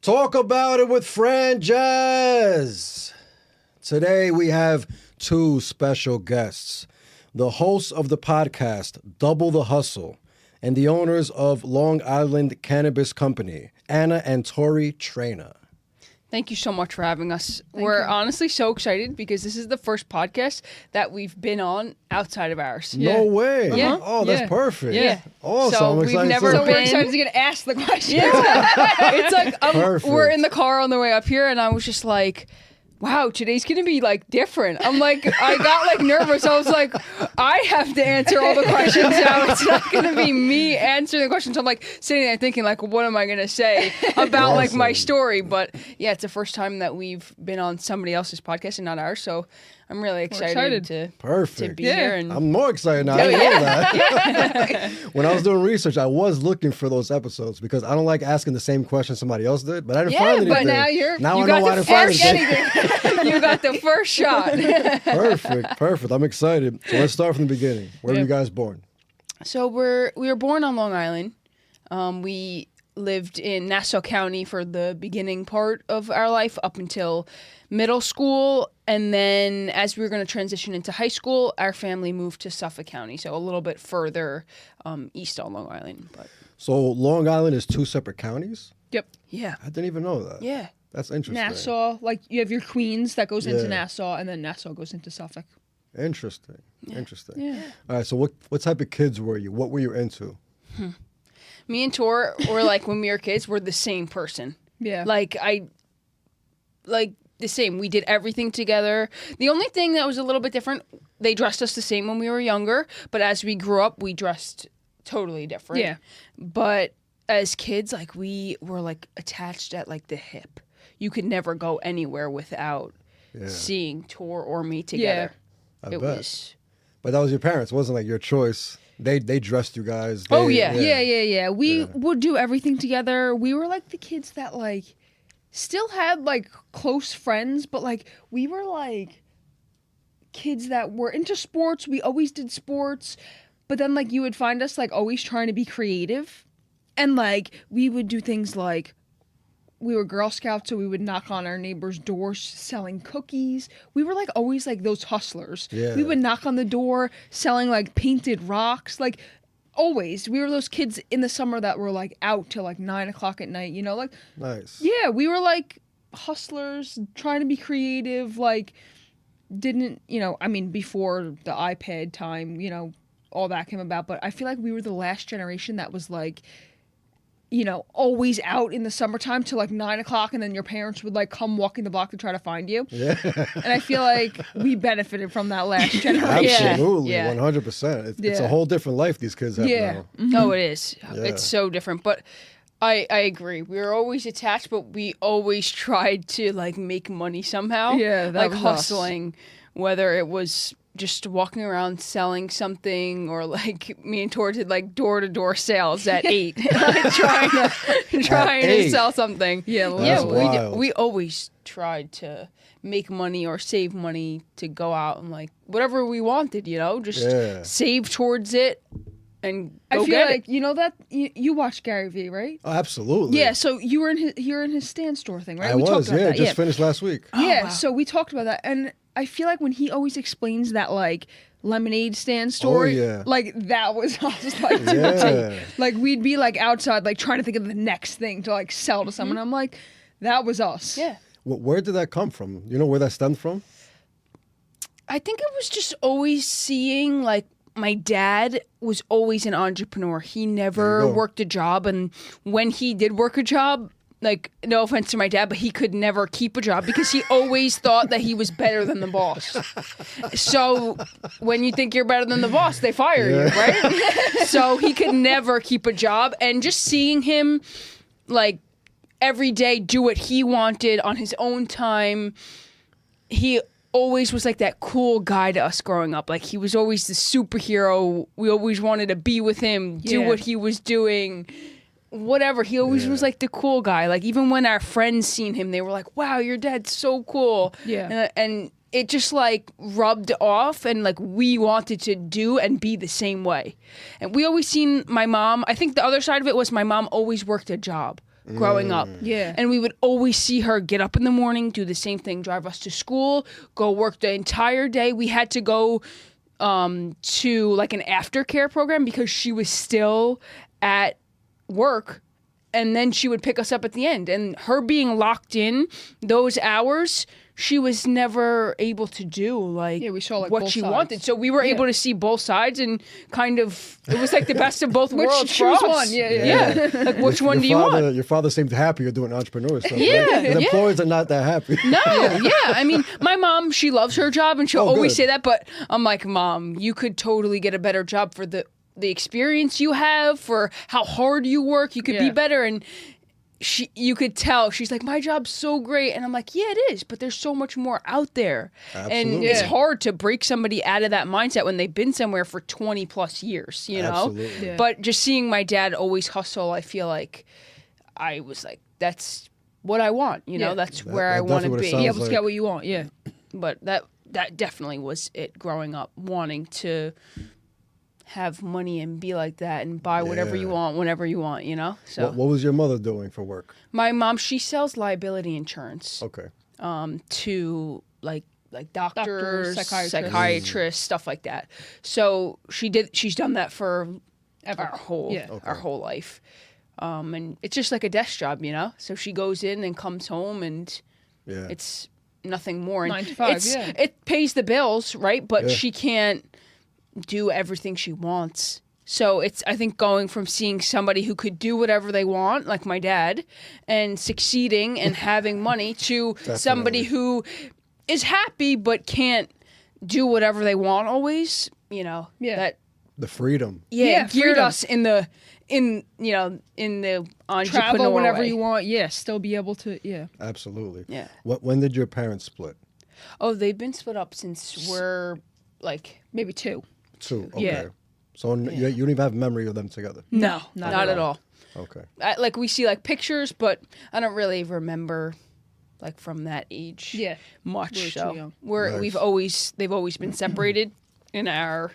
Talk about it with Franjez. Today we have two special guests, the hosts of the podcast, Double the Hustle, and the owners of Long Island Cannabis Company, Anna and Tori Traina. Thank you so much for having us. We're honestly so excited because this is the first podcast that we've been on outside of ours. No way. Yeah. Oh, that's perfect. Yeah. Awesome. So I'm we've excited never too. been- We're excited to get asked the question. It's like Perfect. we're in the car on the way up here, and I was just like, wow, today's going to be like different. I'm like, I got like nervous. I was like, I have to answer all the questions now. It's not going to be me answering the questions. I'm like sitting there thinking like, what am I going to say about like my story? But yeah, it's the first time that we've been on somebody else's podcast and not ours. So I'm really excited to be here. And I'm more excited now. I didn't know that. When I was doing research, I was looking for those episodes because I don't like asking the same question somebody else did, but I didn't find anything. but now you I know got why I the didn't find first anything. You got the first shot. Perfect. I'm excited. So let's start from the beginning. Where were you guys born? So we were born on Long Island. We lived in Nassau County for the beginning part of our life up until middle school. And then as we were going to transition into high school, our family moved to Suffolk County, so a little bit further east on Long Island. But So Long Island is two separate counties? Yep. yeah. I didn't even know that. Yeah. That's interesting. Nassau, like you have your Queens that goes Yeah. into Nassau, and then Nassau goes into Suffolk. Interesting. Yeah. All right, so what type of kids were you? What were you into? Me and Tor were like, when we were kids, we're the same person. Yeah. Like the same. We did everything together. The only thing that was a little bit different, they dressed us the same when we were younger, but as we grew up, we dressed totally different. Yeah. But as kids, like we were like attached at like the hip. You could never go anywhere without seeing Tor or me together. I It bet. was But that was your parents. It wasn't like your choice. They dressed you guys. Oh, yeah. Yeah. We would do everything together. We were like the kids that like still had like close friends, but like we were like kids that were into sports. We always did sports, but then like you would find us like always trying to be creative, and like we would do things like we were Girl Scouts, so we would knock on our neighbors' doors selling cookies. We were like always like those hustlers. Yeah. We would knock on the door selling like painted rocks. Like always, we were those kids in the summer that were like out till like 9 o'clock at night. You know, like Nice. yeah, we were like hustlers trying to be creative. Like didn't I mean before the iPad time, all that came about. But I feel like we were the last generation that was like, always out in the summertime till like 9 o'clock, and then your parents would like come walking the block to try to find you. Yeah. And I feel like we benefited from that last generation. Absolutely. Yeah. 100%. It's a Yeah. whole different life these kids have now. Oh, it is. Yeah. It's so different. But I agree. We were always attached, but we always tried to like make money somehow. Yeah, that like was us. hustling, whether it was just walking around selling something, or like me and Tor did like door-to-door sales at 8, like, trying to 8? sell something. Yeah, That's wild. We always tried to make money or save money to go out and like whatever we wanted, just save towards it and go I feel get like it. that you watch Gary Vee, right? Oh, absolutely. Yeah, so you're in his stand store thing, right? I we was, talked about that. just finished last week. Yeah, wow. so we talked about that, and I feel like when he always explains that like lemonade stand story, like that was us, like to a T. Like we'd be like outside, like trying to think of the next thing to like sell to someone. I'm like, that was us. Yeah. Where did that come from? You know where that stemmed from? I think it was just always seeing like my dad was always an entrepreneur. He never worked a job, and when he did work a job, like, no offense to my dad, but he could never keep a job because he always thought that he was better than the boss. So when you think you're better than the boss, they fire you, right? So he could never keep a job. And just seeing him, like, every day do what he wanted on his own time, he always was like that cool guy to us growing up. Like, he was always the superhero. We always wanted to be with him, do what he was doing. Whatever, he always was like the cool guy. Like even when our friends seen him, they were like, "Wow, your dad's so cool." Yeah, and it just like rubbed off, and like we wanted to do and be the same way. And we always seen my mom. I think the other side of it was my mom always worked a job. growing up. Yeah. And we would always see her get up in the morning, do the same thing, drive us to school, go work the entire day. We had to go to like an aftercare program because she was still at work, and then she would pick us up at the end. And her being locked in those hours, she was never able to do we saw like what both she sides. wanted. So we were able to see both sides, and kind of it was like the best of both worlds. Choose for us. one. Yeah. Like which one do you want? Your father seemed happy you're doing entrepreneur stuff. Yeah, right? The yeah. employees are not that happy. No, I mean, my mom, she loves her job, and she'll always good. say that. But I'm like, Mom, you could totally get a better job for the experience you have, for how hard you work. You could be better, and you could tell she's like, my job's so great, and I'm like, yeah, it is, but there's so much more out there. Absolutely. And it's hard to break somebody out of that mindset when they've been somewhere for 20 plus years, you know. Absolutely. Yeah. But just seeing my dad always hustle, I feel like I was like, that's what I want, you know. Yeah. That's where I that's want to what it be. sounds Be able like. to get what you want. Yeah. But that definitely was it growing up, wanting to have money and be like that and buy whatever you want whenever you want, you know. So What was your mother doing for work? my mom, she sells liability insurance Okay. to like doctors, psychiatrists. stuff like that. So she's done that for Ever. our whole life. And it's just like a desk job, you know. So she goes in and comes home, and Yeah. it's nothing more. And 9 to 5, it's, yeah. It pays the bills, right? But she can't do everything she wants. So it's, I think, going from seeing somebody who could do whatever they want, like my dad, and succeeding and having money, to somebody who is happy but can't do whatever they want always, you know. Yeah. That The freedom. geared freedom. us in the entrepreneur Travel whenever way. you want. Yeah. Still be able to. Yeah. Absolutely. Yeah. When did your parents split? Oh, they've been split up since we're like Maybe 2. 2. Okay. Yeah. So you don't even have memory of them together. no, not not at at all. Okay. Like we see like pictures, but I don't really remember like from that age. Yeah. much. We were too So young. they've always been separated in our,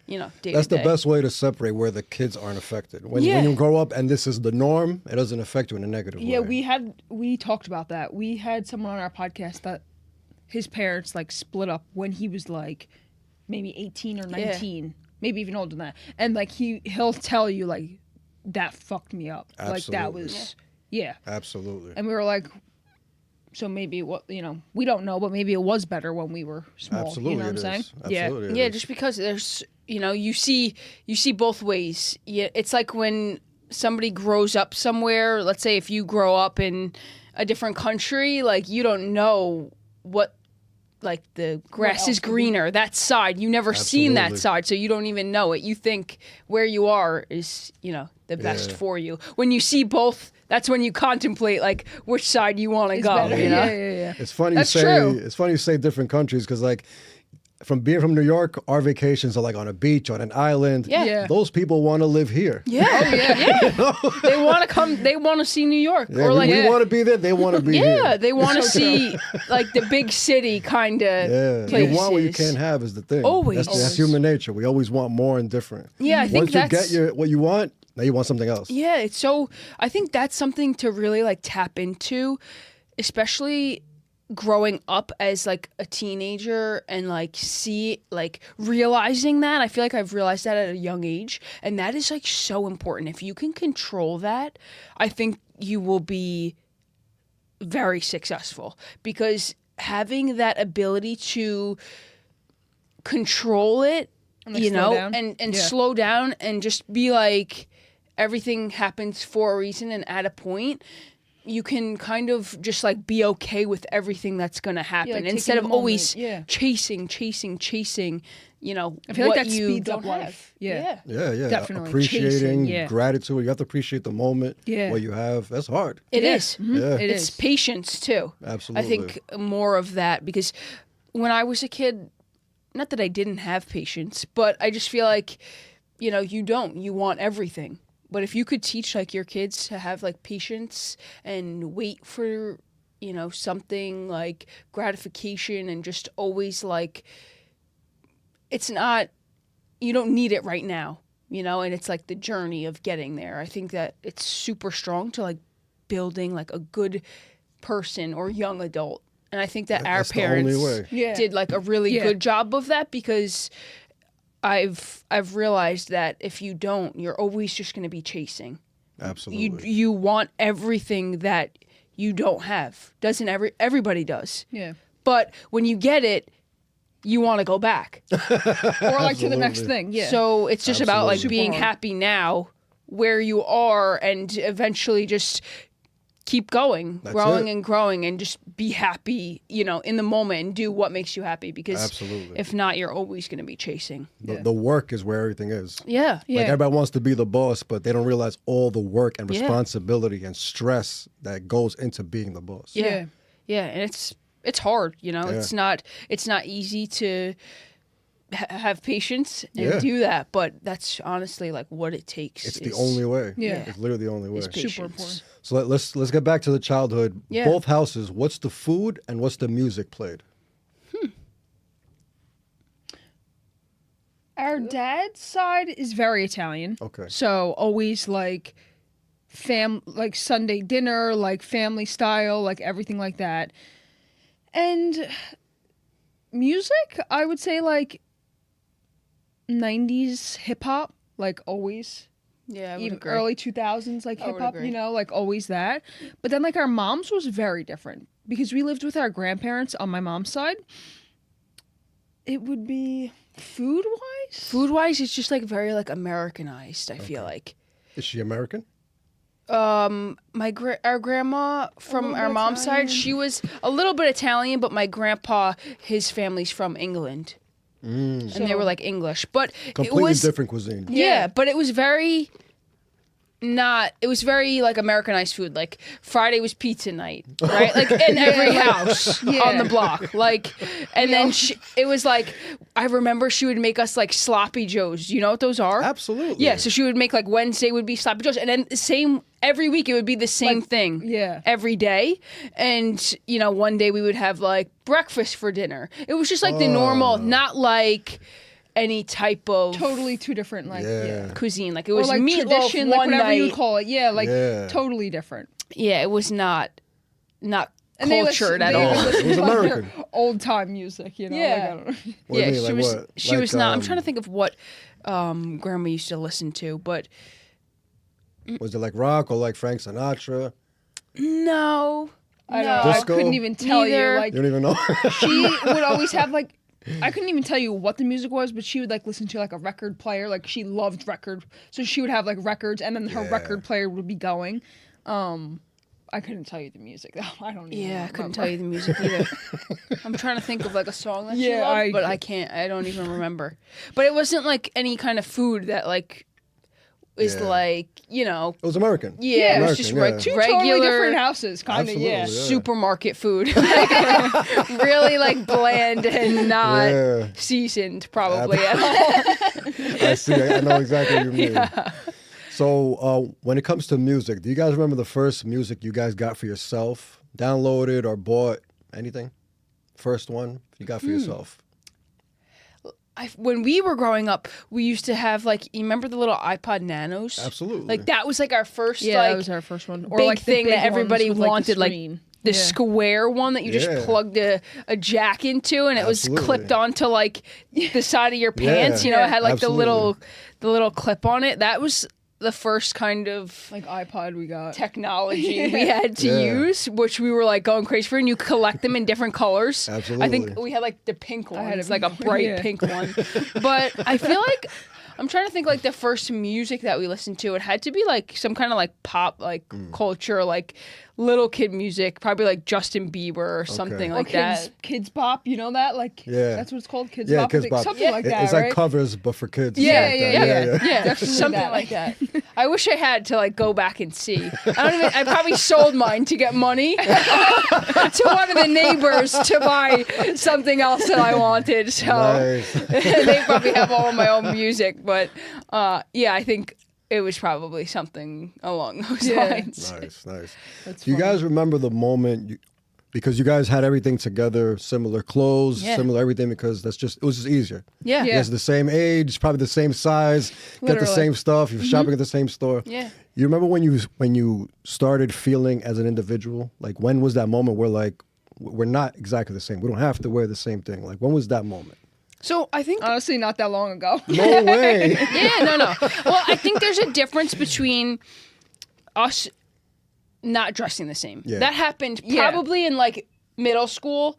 day. That's the best way to separate where the kids aren't affected. When Yeah. you grow up and this is the norm, it doesn't affect you in a negative Yeah. way. We talked about that. We had someone on our podcast that his parents like split up when he was like maybe 18 or 19, maybe even older than that. And like he'll tell you like that fucked me up. Like that Absolutely. was Absolutely. And we were like, so maybe we don't know, but maybe it was better when we were small. Absolutely, You know what I'm it saying? is. Absolutely, it Yeah, is. just because there's, you see both ways. Yeah, it's like when somebody grows up somewhere. Let's say if you grow up in a different country, like you don't know what, like the grass is greener. That side, you never seen that Absolutely. side, so you don't even know it. You think where you are is, the best Yeah. for you. When you see both, that's when you contemplate like which side you want to go. Better. You know? Yeah. It's funny That's you say true. it's funny you say different countries because like from being from New York, our vacations are like on a beach, on an island. Yeah. Yeah. Those people want to live here. Yeah, yeah. They want to come. They want to see New York, Yeah, or like we want to be there. They want to be here. yeah, they want to see like the big city kind of Yeah, places. you want what you can't have is the thing. Always. That's human nature. We always want more and different. Yeah, I think once you that's- get what you want, now you want something else. Yeah, it's so. I think that's something to really like tap into, especially growing up as like a teenager and like realizing that. I feel like I've realized that at a young age, and that is like so important. If you can control that, I think you will be very successful, because having that ability to control it, like, slow down. and Yeah. slow down and just be like, everything happens for a reason, and at a point you can kind of just like be okay with everything that's going to happen, like, instead taking of the moment. always Yeah. chasing, I feel like what that you speeds up don't life. have. Yeah. Yeah. Definitely. Appreciating Chasing, yeah. gratitude. You have to appreciate the moment. Yeah. What you have. That's hard. It Yeah. is. Yeah. It It's is. patience too. Absolutely. I think more of that, because when I was a kid, not that I didn't have patience, but I just feel like, you want everything. But if you could teach like your kids to have like patience and wait for, something like gratification, and just always like, it's not, you don't need it right now, and it's like the journey of getting there. I think that it's super strong to like building like a good person or young adult. And I think that our That's parents the only way. did like a really good job of that, because I've realized that if you don't, you're always just going to be chasing. Absolutely. You want everything that you don't have. Doesn't everybody does. Yeah. But when you get it, you want to go back. Or like to the next thing. Yeah. So it's just about like Absolutely. being happy now where you are, and eventually just keep going, growing and growing, and just be happy, in the moment, and do what makes you happy, because Absolutely. if not, you're always going to be chasing. The work is where everything is. Yeah. Yeah. Like everybody wants to be the boss, but they don't realize all the work and responsibility and stress that goes into being the boss. Yeah. And it's hard, It's not easy to have patience and do that, but that's honestly like what it takes. It's the only way. Yeah. It's literally the only way. Super important. So let's get back to the childhood. Yeah. Both houses, what's the food and what's the music played? Our dad's side is very Italian. Okay. So always like like Sunday dinner, like family style, like everything like that. And music, I would say like 90s hip hop, like always. Yeah, I would Even agree. early 2000s like I would hip hop, agree. like always that. But then like our mom's was very different, because we lived with our grandparents on my mom's side. It would be food-wise? Food-wise, it's just like very like Americanized, I feel like. Is she American? Our grandma from our mom's side, she was a little bit Italian, but my grandpa, his family's from England. And they were like English, but Completely it was different cuisine. Yeah, but it was very like Americanized food. Like Friday was pizza night, right? Like in every house on the block. Like, and then it was like, I remember she would make us like sloppy joes. You know what those are? Absolutely. Yeah. So she would make like Wednesday would be sloppy joes, and then every week it would be the same thing. Yeah. Every day, and one day we would have like breakfast for dinner. It was just like the normal, not like any type of Totally two different cuisine. Like it or was like meatloaf tradition, like one whatever you night. would call it. Yeah, like totally different. Yeah, it was not And they cultured at they all. listened It was to, like, their American. old time music, Yeah. Like, I don't know. What do you mean, she like was. what? She Like, was not. I'm trying to think of what grandma used to listen to, but Was it like rock or like Frank Sinatra? no. I don't know. Disco? I couldn't even tell Neither. you. Like You don't even know? she would always have like, I couldn't even tell you what the music was, but she would like listen to like a record player. Like she loved record, so she would have like records, and then her record player would be going. I couldn't tell you the music though. I don't. Even Yeah, I couldn't remember. tell you the music either. I'm trying to think of like a song that she Yeah, loved, but I can't. I don't even remember. But it wasn't like any kind of food that like is Yeah. like It was American. Yeah, it was American, just yeah. Two totally regular different houses, kind of. Absolutely, Yeah. yeah. supermarket food. Really like bland and not Yeah. seasoned probably at all. I see. I know exactly what you mean. So when it comes to music, do you guys remember the first music you guys got for yourself? Downloaded or bought? Anything? First one you got for yourself? When we were growing up, we used to have like, you remember the little iPod Nanos? Absolutely. Like that was like our first Yeah, like that was our first one. Or big like the thing big that everybody ones with, wanted, the like screen. the square one that you just Yeah. plugged a jack into, and it was Absolutely. clipped onto like the side of your pants. Yeah. It had like Absolutely. the little clip on it. That was the first kind of like iPod we got. technology we had to Yeah. use, which we were like going crazy for, and you collect them in different colors. Absolutely. I think we had like the pink one. had It's a like a pink one, bright yeah. pink one. But I feel like I'm trying to think like the first music that we listened to. It had to be like some kind of like pop like culture, like little kid music, probably like Justin Bieber or something Or like that. kids bop, you know that? Like Yeah. that's what it's called, kids Yeah, bop. Kids I think. Bop. Something like that, It's right? like covers, but for kids. Yeah, Like yeah, that. yeah. Definitely Something that. like that. I wish I had to like go back and see. I probably sold mine to get money to one of the neighbors to buy something else that I wanted. So Nice. they probably have all of my own music, but yeah, I think it was probably something along those lines. Nice. That's Do you funny. guys remember the moment because you guys had everything together, similar clothes, Yeah. similar everything, because it was just easier. Yeah. You guys are the same age, probably the same size, get the Literally. same stuff. You're shopping at the same store. Yeah. You remember when you started feeling as an individual? Like, when was that moment where, like, we're not exactly the same? We don't have to wear the same thing. Like, when was that moment? So I think Honestly, not that long ago. No way. no. Well, I think there's a difference between us not dressing the same. Yeah. That happened Yeah. probably in like middle school,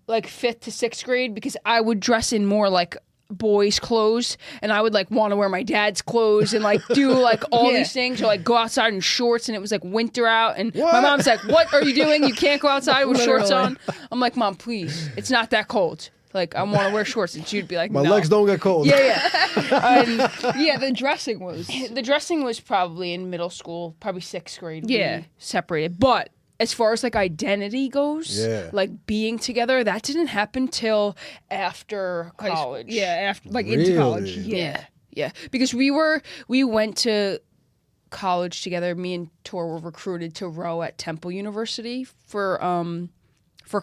like 5th to 6th grade, because I would dress in more like boys' clothes, and I would like want to wear my dad's clothes and like do like all Yeah. these things, or like go outside in shorts, and it was like winter out, and What? my mom's like, "What are you doing? You can't go outside with shorts Literally. on." I'm like, "Mom, please, it's not that cold. Like, I want to wear shorts," and she'd be like, My "No." legs don't get cold. Yeah. Yeah, the dressing was. The dressing was probably in middle school, probably 6th grade. Yeah. We separated. But as far as like identity goes, Yeah. like being together, that didn't happen till after High school. college. Yeah, after into Really? college. Yeah. Yeah. Because we went to college together. Me and Tor were recruited to row at Temple University for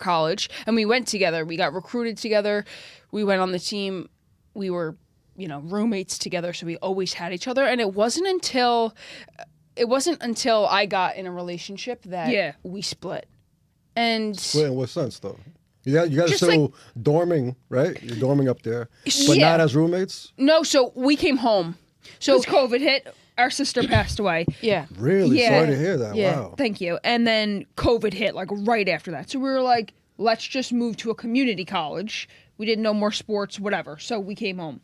college, and we went together. We got recruited together. We went on the team. We were, roommates together, so we always had each other. And it wasn't until I got in a relationship that Yeah. we split. And Wait, in what sense, though? You guys are Just still dorming, right? You're dorming up there, but Yeah. not as roommates? no, so we came home. So Because COVID hit, our sister passed away. yeah. Really? Yeah. Sorry to hear that. Yeah. Wow. Thank you. And then COVID hit like right after that. So we were like, let's just move to a community college. We did no more sports, whatever. So we came home.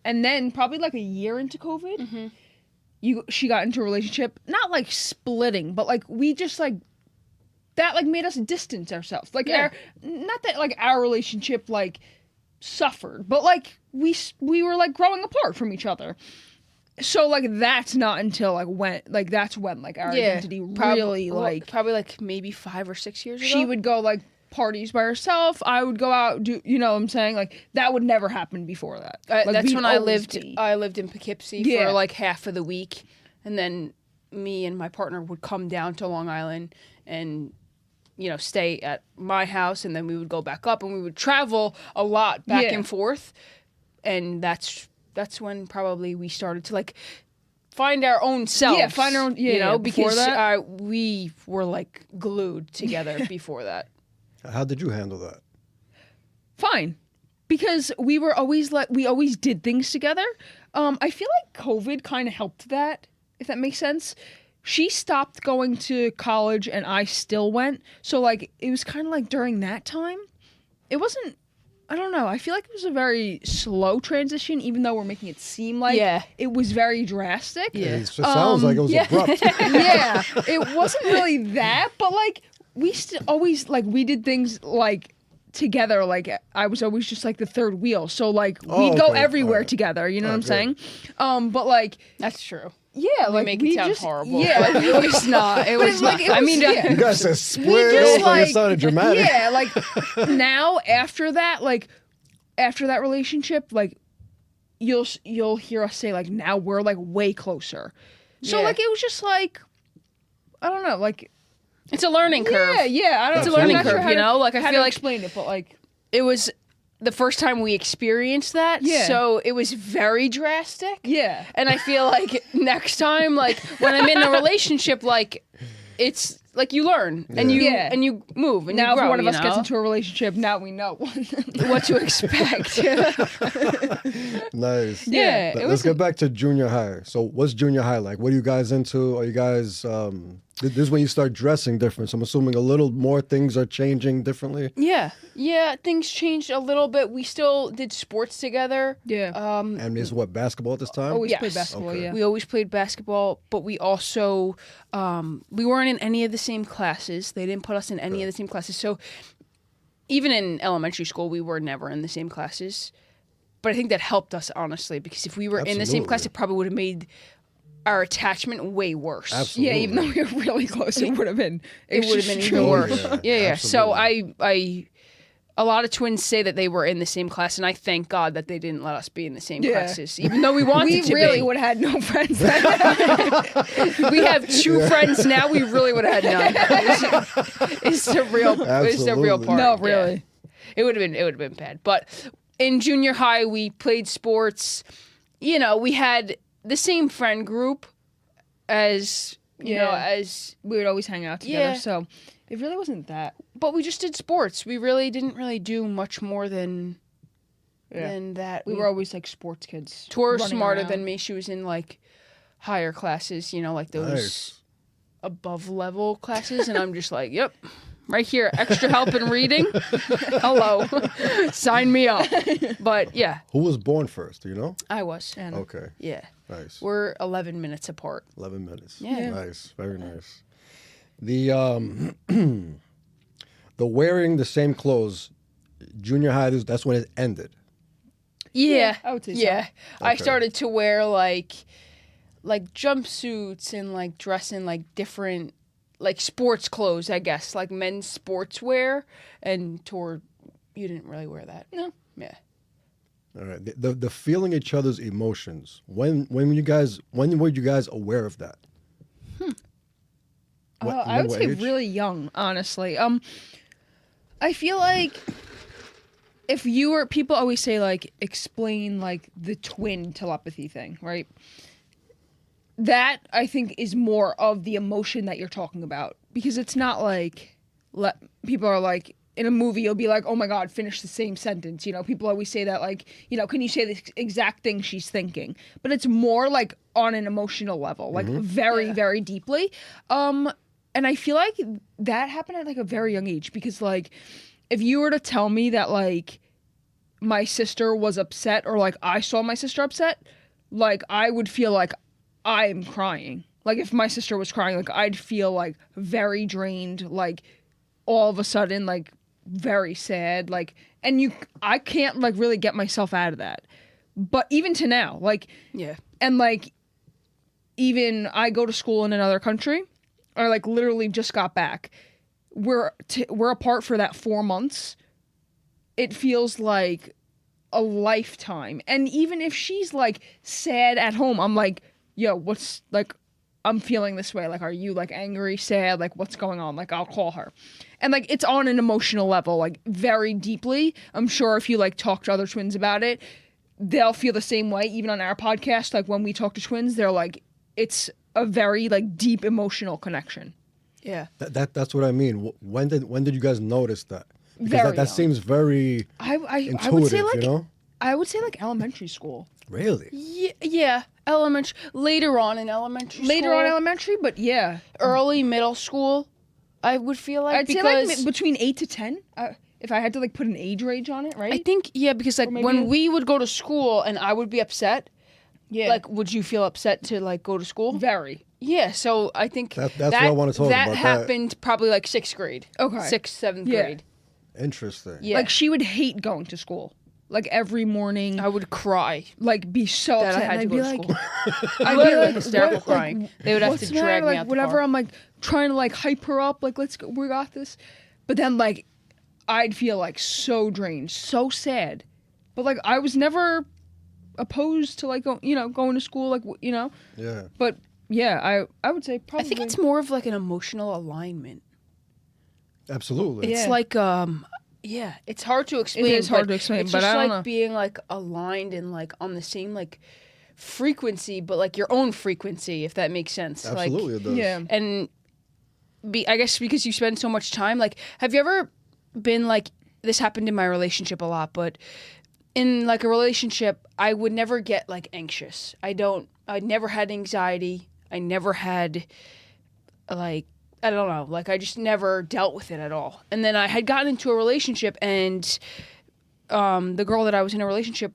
And then probably like a year into COVID, she got into a relationship, not like splitting, but like we just like that like made us distance ourselves. Like Yeah. not that like our relationship like suffered, but like we were like growing apart from each other. So like that's not until that's when like our identity really like probably like maybe 5 or 6 years ago. she would go like parties by herself. I would go out do what I'm saying? Like that would never happen before that. Like, that's we'd when I always lived. be- I lived in Poughkeepsie Yeah. for like half of the week, and then me and my partner would come down to Long Island and stay at my house, and then we would go back up, and we would travel a lot back Yeah. and forth, and that's when probably we started to like find our own selves. Yeah, find our own- yeah, before because that. we were like glued together before that. How did you handle that? fine. Because we were always we always did things together. I feel like COVID kind of helped that, if that makes sense. She stopped going to college and I still went. So like it was kind of like during that time. It wasn't, I don't know. I feel like it was a very slow transition, even though we're making it seem like Yeah. it was very drastic. Yeah. It sounds like it was abrupt. Yeah, it wasn't really that, but like we always like we did things like together. Like I was always just like the third wheel, so like we'd go okay. everywhere Alright. together. You know what I'm Alright, saying? But like That's true. yeah, like make we it sound just horrible. yeah, but it was not. It But was it's like not. it I was- mean, yeah. You guys said split. just, It like- sounded dramatic. yeah, like now after that, like after that relationship, like you'll hear us say like now we're like way closer. So Yeah. like it was just like I don't know, like it's a learning curve. yeah. I don't. It's a I'm learning not sure curve, how you to- know? Like, I how feel to like- explain it, but like It was the first time we experienced that. Yeah. So it was very drastic. yeah. And I feel like next time, like when I'm in a relationship, like it's like you learn and you Yeah. and you move and Now you grow, if one of you us gets know? into a relationship, now we know. what to expect. Nice. Yeah, it Let's was get back to junior high. So what's junior high like? What are you guys into? Are you guys this is when you start dressing different. So I'm assuming a little more things are changing differently. Yeah, things changed a little bit. We still did sports together. yeah. And is what, basketball at this time? Always yes. played basketball. Okay. Yeah. We always played basketball, but we also we weren't in any of the same classes. They didn't put us in any of the same classes. So even in elementary school, we were never in the same classes. But I think that helped us, honestly, because if we were in the same class, Absolutely. it probably would have made our attachment way worse. Absolutely. Yeah, even though we were really close, it would have been. It would have been even extremely- worse. Yeah, Yeah. So absolutely. I a lot of twins say that they were in the same class, and I thank God that they didn't let us be in the same classes, even though we wanted to. We really would have had no friends. We have 2 friends now. We really would have had none. It's the real part. No, really. Yeah. It would have been bad. But in junior high, we played sports. You know, we had the same friend group as as we would always hang out together. So it really wasn't that. But we just did sports. We really didn't do much more than that. We were always like sports kids. Tori was smarter than me. She was in like higher classes, like those above level classes, and I'm just like, yep. Right here, extra help in reading. Hello. Sign me up. But yeah. Who was born first, do you know? I was. Anna. Okay. Yeah. Nice. We're 11 minutes apart. 11 minutes. Yeah. Nice. Very nice. The the wearing the same clothes, junior high, that's when it ended. Yeah. I would say so. Yeah. I Okay. started to wear like jumpsuits and like dress in like different like sports clothes, I guess, like men's sportswear, and you didn't really wear that. No. Yeah. All right. The feeling each other's emotions. When were you guys aware of that? I would what say age? really young, honestly. I feel like if you were, people always say like explain like the twin telepathy thing, right? That I think is more of the emotion that you're talking about, because it's not like people are like in a movie you'll be like, oh my god, finish the same sentence. People always say that like, can you say the exact thing she's thinking? But it's more like on an emotional level, like very very deeply. And I feel like that happened at like a very young age, because like if you were to tell me that like my sister was upset, or like I saw my sister upset, like I would feel like I'm crying. Like if my sister was crying, like I'd feel like very drained, like all of a sudden like very sad, like, and I can't like really get myself out of that. But even to now, like, Yeah. and like even I go to school in another country, or like literally just got back. We're apart for that 4 months. It feels like a lifetime. And even if she's like sad at home, I'm like, yo, what's like, I'm feeling this way. Like, are you like angry, sad? Like, what's going on? Like, I'll call her. And like, it's on an emotional level, like very deeply. I'm sure if you like talk to other twins about it, they'll feel the same way. Even on our podcast, like when we talk to twins, they're like, it's a very like deep emotional connection. Yeah. That's what I mean. When did you guys notice that? Because Very that young. seems very I intuitive, would say like, you know? I would say like elementary school. Really? Yeah. Later on in elementary Later school. on elementary, but yeah. Early middle school, I would feel like, I'd say because like between 8 to 10. If I had to like put an age range on it, right? I think, because like maybe when we would go to school and I would be upset, yeah. like, would you feel upset to like go to school? Very. Yeah, so I think That's what I want to talk about. That happened probably like 6th grade. Okay. 6th, 7th Yeah. grade. Interesting. Yeah. Like she would hate going to school. Like every morning, I would cry like be so that upset. I had and to I'd go be to like, school. I'd Literally be like hysterical what, crying. They would have what's to the matter? drag me Like, out the whatever. car. I'm like trying to like hype her up. Like, let's go. We got this. But then like, I'd feel like so drained, so sad. But like, I was never opposed to like going to school. Like Yeah. But yeah, I would say probably. I think it's more of like an emotional alignment. Absolutely. It's Yeah. like yeah, it's hard to explain. is hard to explain, It's but just I don't like know. being like aligned and like on the same like frequency, but like your own frequency, if that makes sense. Absolutely it does. Yeah. And I guess because you spend so much time, like, have you ever been like, this happened in my relationship a lot, but in like a relationship, I would never get like anxious. I never had anxiety. I never had like, I don't know, like I just never dealt with it at all. And then I had gotten into a relationship, and the girl that I was in a relationship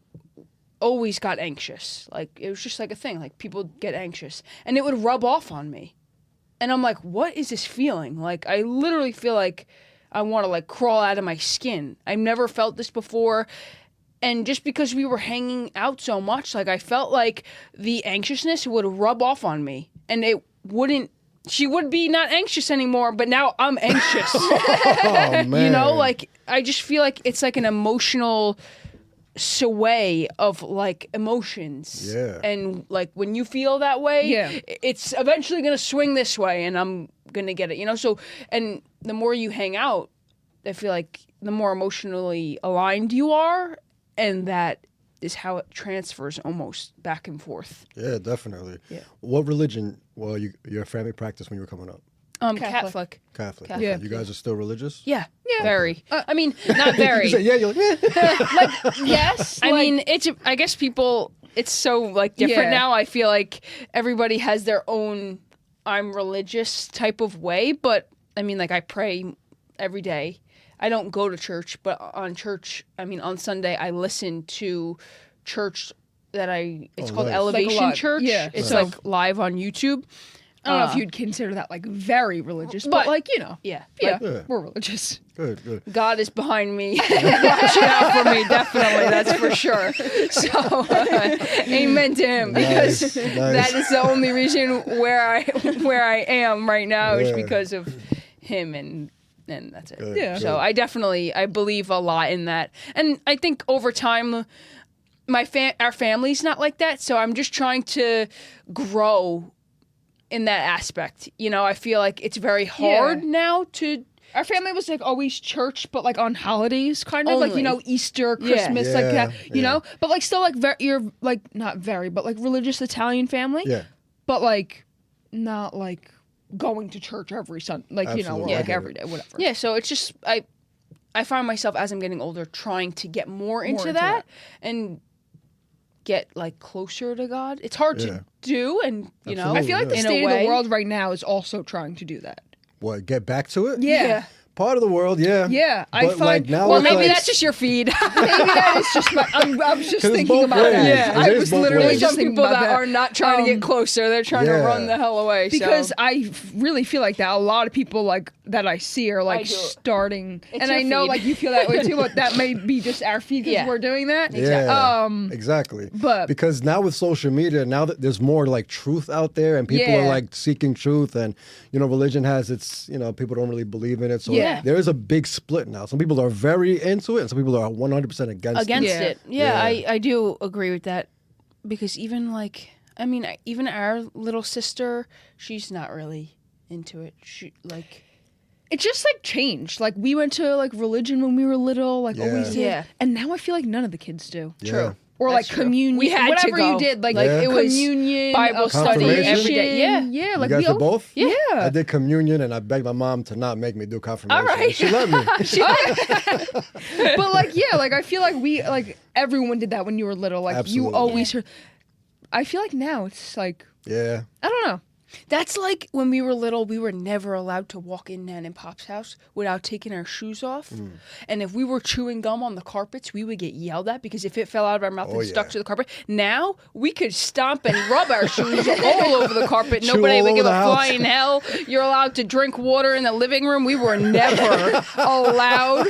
always got anxious. Like it was just like a thing, like people get anxious, and it would rub off on me. And I'm like, what is this feeling? Like I literally feel like I want to like crawl out of my skin. I've never felt this before. And just because we were hanging out so much, like I felt like the anxiousness would rub off on me, and it wouldn't she would be not anxious anymore, but now I'm anxious. Oh, man. You know, like, I just feel like it's like an emotional sway of like emotions. Yeah. And like when you feel that way, Yeah. it's eventually going to swing this way and I'm going to get it, you know? So, and the more you hang out, I feel like the more emotionally aligned you are, and that is how it transfers almost back and forth. Yeah, definitely. Yeah. What religion, your family practiced when you were coming up? Catholic. Catholic. Catholic. Yeah. You guys are still religious? Yeah. Very. I mean, not very. You said, yeah, you're like, Yes. I mean, I guess people, it's so like different Yeah. now. I feel like everybody has their own I'm religious type of way, but I mean, like I pray every day. I don't go to church, but on Sunday I listen to church it's called nice. Elevation Like a lot. Church. Yeah. It's So- like live on YouTube. I don't know if you'd consider that like very religious, but But- like, you know. Yeah. Yeah, Yeah. we're religious. good. God is behind me, watching out for me, definitely, that's for sure. So, amen to him, because Nice. that is the only reason where I am right now is Yeah. because of him, and that's it. Good, Yeah. So I believe a lot in that, and I think over time, our family's not like that, so I'm just trying to grow in that aspect. You know, I feel like it's very hard now to. Our family was like always church, but like on holidays, kind of like, you Only. know, Easter, Yeah. Christmas, like that, Yeah, you yeah. know, but like still like you're like not very, but like religious Italian family, Yeah. but like not like going to church every Sunday, like, you know, Absolutely. or like Yeah. every day, whatever. Yeah, so it's just I find myself as I'm getting older trying to get more into, into that, that. and get like closer to God. It's hard Yeah. to do, and you know, Absolutely. I feel like the Yeah. in a state of way- the world right now is also trying to do that. What, get back to it? Yeah. Part of the world, yeah. Yeah, I But, find like, now Well, it's maybe like- that's just your feed. maybe that is just my. I was just 'Cause it's thinking both about ways. that. Yeah. I It is was both literally ways. just Some thinking people about that that. are not trying to get closer; they're trying to Yeah. run the hell away. Because so. I really feel like that a lot of people like that I see are I like do. starting, It's and your I know feed. like you feel that way too, but that may be just our feed because Yeah. we're doing that. Yeah, Um, exactly. but- because now with social media, now that there's more like truth out there, and people are Yeah. like seeking truth, and you know, religion has its, you know, people don't really believe in it, so Yeah. there is a big split now. Some people are very into it, and some people are 100% against against it. Yeah. it. Yeah, Yeah. I do agree with that, because even like even our little sister, she's not really into it. She like It just like changed. Like we went to like religion when we were little, like Yeah. always did, Yeah. and now I feel like none of the kids do. Yeah. True. Or That's like true. communion, We had to whatever go. you did, like Yeah. it was communion, Bible study Confirmation? every day. Yeah. yeah. You Like guys we did all, both? yeah. I did communion, and I begged my mom to not make me do confirmation. All right. She let me. But like yeah, like I feel like we like everyone did that when you were little. Like Absolutely. you always heard. I feel like now it's like Yeah. I don't know. That's like when we were little, we were never allowed to walk in Nan and Pop's house without taking our shoes off. And if we were chewing gum on the carpets, we would get yelled at, because if it fell out of our mouth Oh, and stuck yeah. to the carpet, now we could stomp and rub our shoes all over the carpet. Chew Nobody all would over give the a house. flying hell. You're allowed to drink water in the living room. We were never allowed.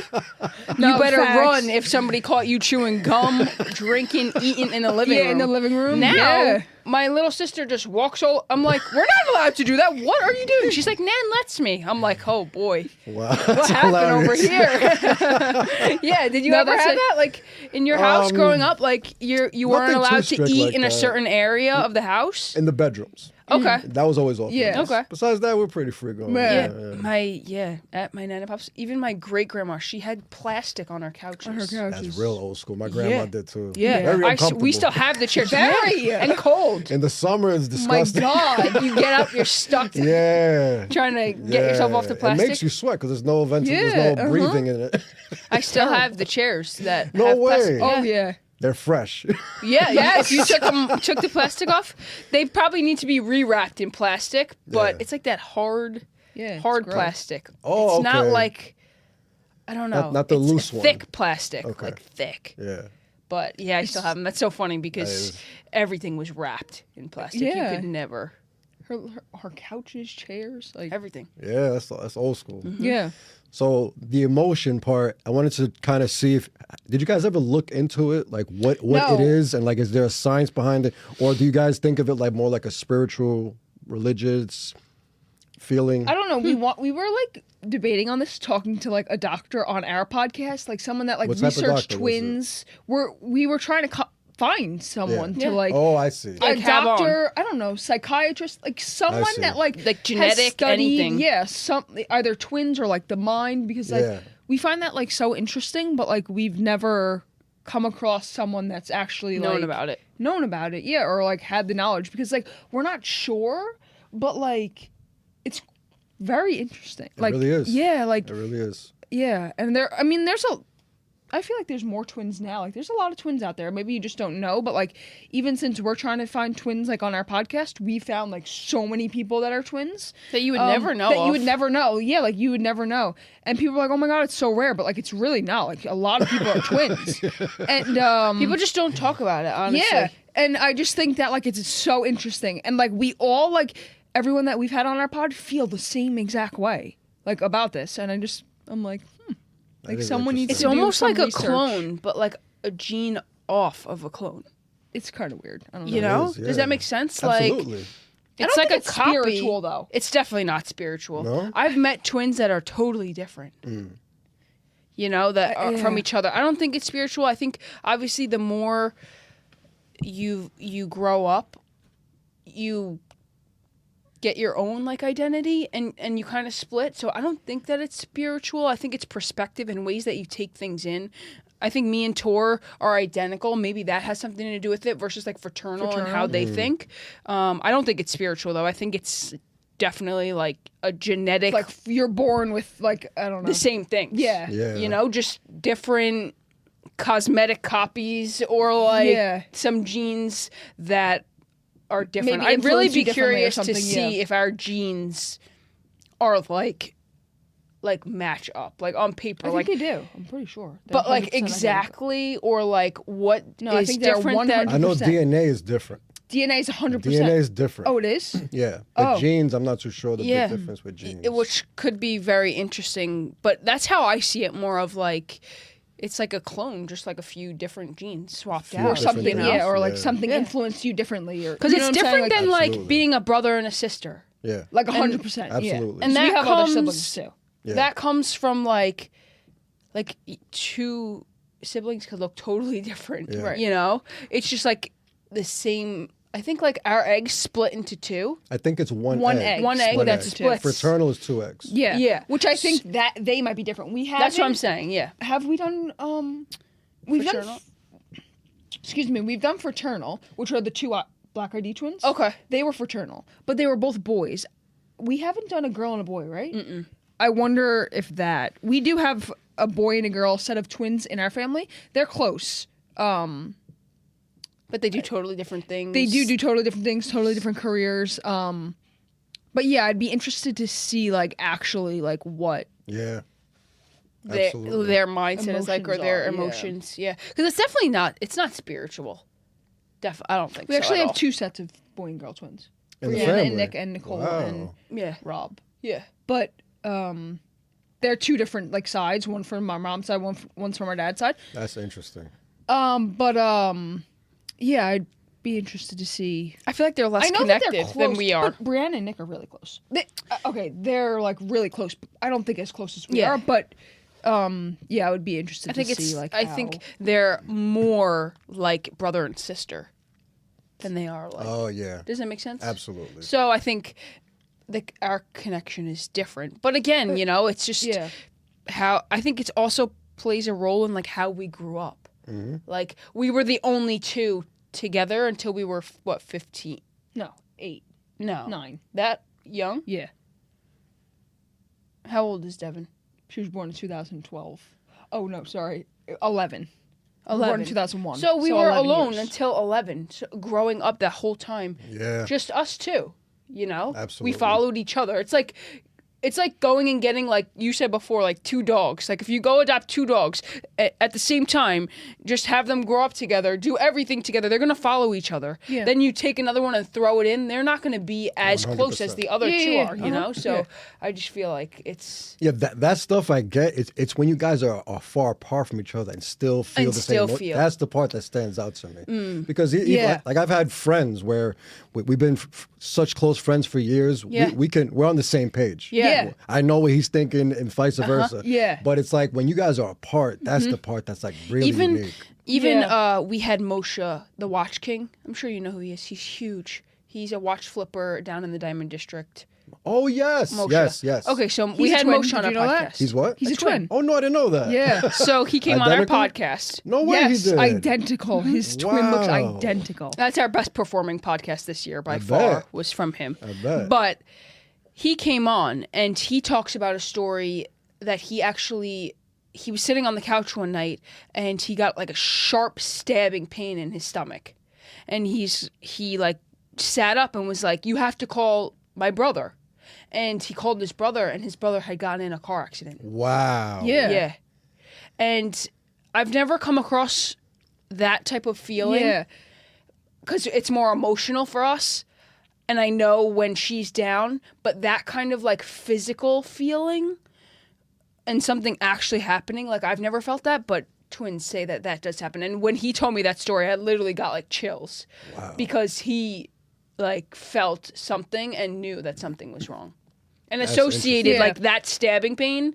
No, You better facts. run if somebody caught you chewing gum, drinking, eating in the living room. Yeah, in the living room. Now, Yeah. my little sister just walks all. I'm like, we're not allowed to do that. What are you doing? She's like, Nan lets me. I'm like, oh boy, Wow. what That's happened over hilarious. here? Yeah, did you No, ever that's have it. that? Like in your house growing up, like you weren't nothing too allowed to strict eat like in a that. certain area of the house. In the bedrooms. Okay. That was always off. Yeah. limits. Okay. Besides that, we're pretty free going. Yeah. At my Nana Pops, even my great grandma, she had plastic on her couches. On her couch. That's real old school. My grandma Yeah. did too. Yeah, Very we uncomfortable. still have the chairs. Very. and cold. In the summer, it's My disgusting. God. You get up, you're stuck Yeah. trying to get yourself off the It plastic. makes you sweat because there's no there's Yeah, no breathing in it. I still have the chairs that No have way. plastic. Oh yeah. They're fresh. Yeah, Yes. if you took the plastic off, they probably need to be rewrapped in plastic, but Yeah. it's like that hard Yeah. it's hard gross. plastic. Oh, it's not okay. like I don't know. Not the it's loose one. thick plastic, Okay. like thick. Yeah. But yeah, I still have them. That's so funny because is- everything was wrapped in plastic. Yeah. You could never Her couches, chairs, like everything. Yeah, that's old school. yeah. So the emotion part, I wanted to kind of see if did you guys ever look into it, like what No. it is, and like is there a science behind it, or do you guys think of it like more like a spiritual, religious? feeling. I don't know. We were like debating on this, talking to like a doctor on our podcast, like someone that like What type of researched doctor was it? twins. We were trying to find someone Yeah. to like. Oh, I see. A Like, have doctor, I don't know, psychiatrist, like someone see. that like genetic, has studied, anything. Yeah, some either twins or like the mind, because like Yeah. we find that like so interesting, but like we've never come across someone that's actually Known like about it. known about it, yeah, or like had the knowledge, because like we're not sure, but like it's very interesting. It Like really is. yeah, like It really is. yeah, and I feel like there's more twins now. Like, there's a lot of twins out there. Maybe you just don't know, but like, even since we're trying to find twins, like on our podcast, we found like so many people that are twins That you would never know. That you would never know. Yeah, like you would never know. And people are like, "Oh my god, it's so rare," but like, it's really not. Like, a lot of people are twins, and People just don't talk about it, honestly. yeah. And I just think that like it's so interesting, and like we all like everyone that we've had on our pod feel the same exact way like about this, and I'm like. Like is someone needs It's to do almost some like a research. clone, but like a gene off of a clone. It's kind of weird. I don't know. You know? is, yeah. Does that make sense? Absolutely. Like I don't it's like think a it's copy. spiritual, though. It's definitely not spiritual. No? I've met twins that are totally different. You know, that are from yeah. each other. I don't think it's spiritual. I think obviously the more you grow up, you get your own like identity and you kind of split. So I don't think that it's spiritual. I think it's perspective and ways that you take things in. I think me and Tor are identical. Maybe that has something to do with it versus like fraternal and how they think. I don't think it's spiritual though. I think it's definitely like a genetic, Like you're born with like I don't know the same things. Yeah. Yeah. You know, just different cosmetic copies or like Yeah. some genes that are different. Maybe I'd really influence you be differently or curious to something, see yeah. if our genes are like match up, like on paper, I like think they do. I'm pretty sure. They're but like 100% identical. exactly or like what No, I is think they're different than 100%. I know DNA is different. DNA is 100%. DNA is different. Oh, it is. Yeah. But Oh. genes, I'm not too sure the Yeah. big difference with genes. which could be very interesting. But that's how I see it, more of like it's like a clone, just like a few different genes swapped Few out. Or different something, things, yeah, or like yeah. something Yeah. influenced you differently, or Because you know it's what I'm saying? different than like Absolutely. being a brother and a sister. Yeah. like 100%. Absolutely. Yeah. And So we that have other comes- siblings too. Yeah. That comes from like two siblings could look totally different. Yeah. Right. You know? It's just like the same. I think like our eggs split into two. I think it's one One egg. egg. One egg Split that egg. splits. Fraternal is 2 eggs. Yeah. Yeah. Which I think that they might be different. We have. That's what I'm saying. Yeah. Have we done? We've Fraternal? done. Excuse me. We've done fraternal, which are the two Black ID twins. Okay. They were fraternal, but they were both boys. We haven't done a girl and a boy, right? Mm-mm. I wonder if that we do have a boy and a girl set of twins in our family. They're close. But they do totally different things. They do totally different things, totally different careers. But yeah, I'd be interested to see like actually like what. Yeah. their, Absolutely. their mindset is like, or Emotions their are, yeah. emotions. Yeah. Because it's definitely not. It's not spiritual. I don't think We so actually at have all. 2 sets of boy and girl twins. In the Brianna family. and Nick and Nicole Wow. and Yeah. Rob. Yeah. But they're 2 different like sides. One from our mom's side, one's from our dad's side. That's interesting. Yeah, I'd be interested to see. I feel like they're less I know that connected they're close, than we are. But Brianna and Nick are really close. Okay, they're like really close. I don't think as close as we Yeah. are, but yeah, I would be interested I think to it's. see like. I how- think they're more like brother and sister than they are like. Oh, yeah. Does that make sense? Absolutely. So I think our connection is different. But again, you know, it's just Yeah. how I think it's also plays a role in like how we grew up. Like we were the only 2 together until we were 15? No, 8, No, 9. that young. Yeah, How old is Devin? she was born in 2012. Oh no, sorry, 11. 11. Born in 2001. So we were 11 alone years. until 11, so growing up that whole time. Yeah. Just us 2, you know? Absolutely. We followed each other. It's like it's like going and getting, like you said before, like 2 dogs. Like if you go adopt 2 dogs at the same time, just have them grow up together, do everything together. They're going to follow each other. Yeah. Then you take another one and throw it in. They're not going to be as 100%. Close as the other 2 are, you know? So I just feel like it's... Yeah, that stuff I get. It's when you guys are far apart from each other and still feel the same. That's the part that stands out to me. Because like I've had friends where we've been such close friends for years. Yeah. We're on the same page. Yeah. I know what he's thinking and vice versa. Yeah. But it's like when you guys are apart, that's the part that's like really unique. Even we had Moshe, the Watch King. I'm sure you know who he is. He's huge. He's a watch flipper down in the Diamond District. Oh, yes. Moshe. Yes. Okay, so we had Moshe on our podcast. He's what? He's a twin. Oh, no, I didn't know that. Yeah. So he came on our podcast. No way he did. Identical. His twin looks identical. That's our best performing podcast this year by far, was from him. I bet. But he came on and he talks about a story that he was sitting on the couch one night and he got like a sharp stabbing pain in his stomach. And he like sat up and was like, you have to call my brother. And he called his brother and his brother had gotten in a car accident. Wow. Yeah. And I've never come across that type of feeling. Yeah. Because it's more emotional for us. And I know when she's down, but that kind of like physical feeling and something actually happening, like I've never felt that, but twins say that does happen. And when he told me that story, I literally got like chills. Wow. Because he like felt something and knew that something was wrong. And associated like that stabbing pain,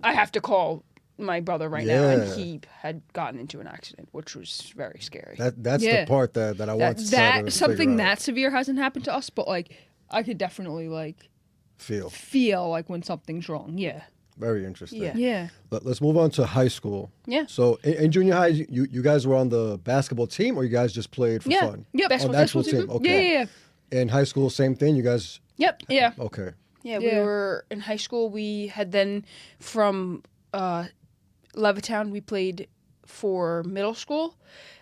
I have to call my brother right now, and he had gotten into an accident, which was very scary. That's the part that I want to that something that severe hasn't happened to us, but like I could definitely like feel like when something's wrong. Yeah. Very interesting. Yeah. Let's move on to high school. Yeah. So in junior high, you guys were on the basketball team, or you guys just played for fun? Yeah. On the actual team. Okay. Yeah. In high school, same thing. You guys. Yep. Yeah. Okay. Yeah, we were in high school. We had then from Levittown, we played for middle school.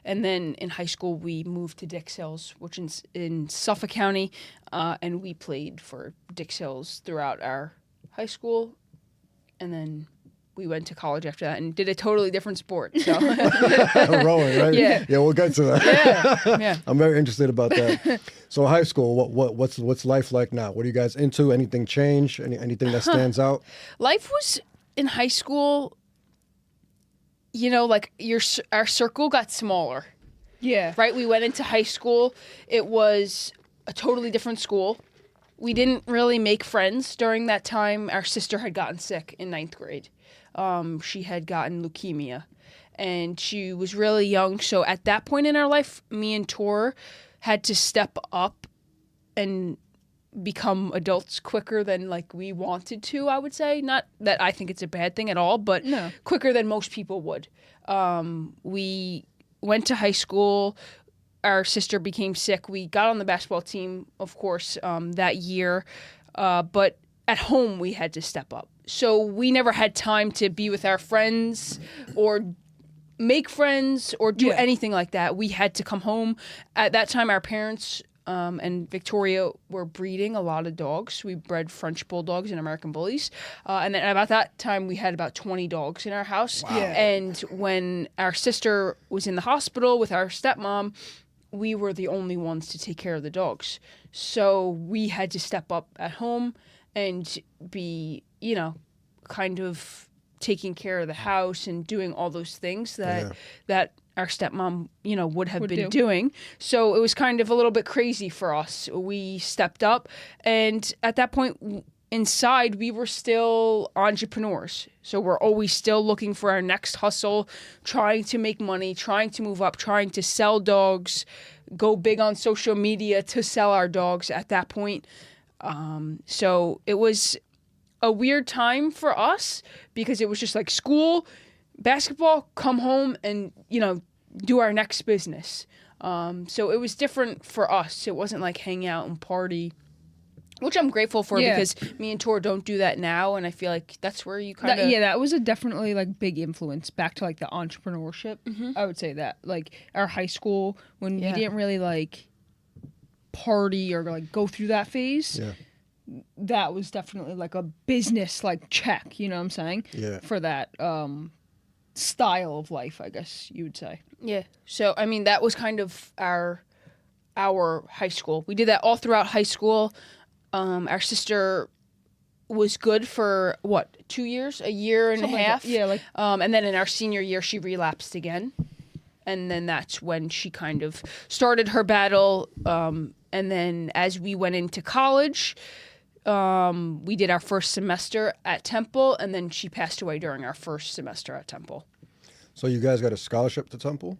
And then in high school, we moved to Dix Hills, which is in Suffolk County. And we played for Dix Hills throughout our high school. And then we went to college after that and did a totally different sport. So rowing, right? Yeah, we'll get to that. Yeah. I'm very interested about that. So high school, what's life like now? What are you guys into? Anything change? Anything that stands out? Life was in high school, you know, like our circle got smaller. Yeah. Right? We went into high school. It was a totally different school. We didn't really make friends during that time. Our sister had gotten sick in 9th grade. She had gotten leukemia, and she was really young. So at that point in our life, me and Tor had to step up and become adults quicker than like we wanted to, I would say. Not that I think it's a bad thing at all, but quicker than most people would. We went to high school. Our sister became sick. We got on the basketball team, of course, that year. But at home, we had to step up. So we never had time to be with our friends or make friends or do anything like that. We had to come home. At that time, our parents and Victoria were breeding a lot of dogs. We bred French bulldogs and American bullies. And then about that time, we had about 20 dogs in our house. Wow. And when our sister was in the hospital with our stepmom, we were the only ones to take care of the dogs. So we had to step up at home and be, you know, kind of taking care of the house and doing all those things that our stepmom, you know, would have been doing. So it was kind of a little bit crazy for us. We stepped up, and at that point inside, we were still entrepreneurs. So we're always still looking for our next hustle, trying to make money, trying to move up, trying to sell dogs, go big on social media to sell our dogs at that point. So it was a weird time for us because it was just like school, basketball, come home and, you know, do our next business. So it was different for us. It wasn't like hang out and party, which I'm grateful for because me and Tor don't do that now. And I feel like that's where you kind of... that was a definitely like big influence back to like the entrepreneurship. Mm-hmm. I would say that like our high school when we didn't really like party or like go through that phase. Yeah. that was definitely like a business like check, you know what I'm saying? Yeah. For that style of life, I guess you would say. Yeah. So I mean, that was kind of our high school. We did that all throughout high school. Our sister was good for 2 years, a year and Something a like half. that. Yeah, like And then in our senior year, she relapsed again, and then that's when she kind of started her battle. And then as we went into college, we did our first semester at Temple, and then she passed away during our first semester at Temple. So you guys got a scholarship to Temple?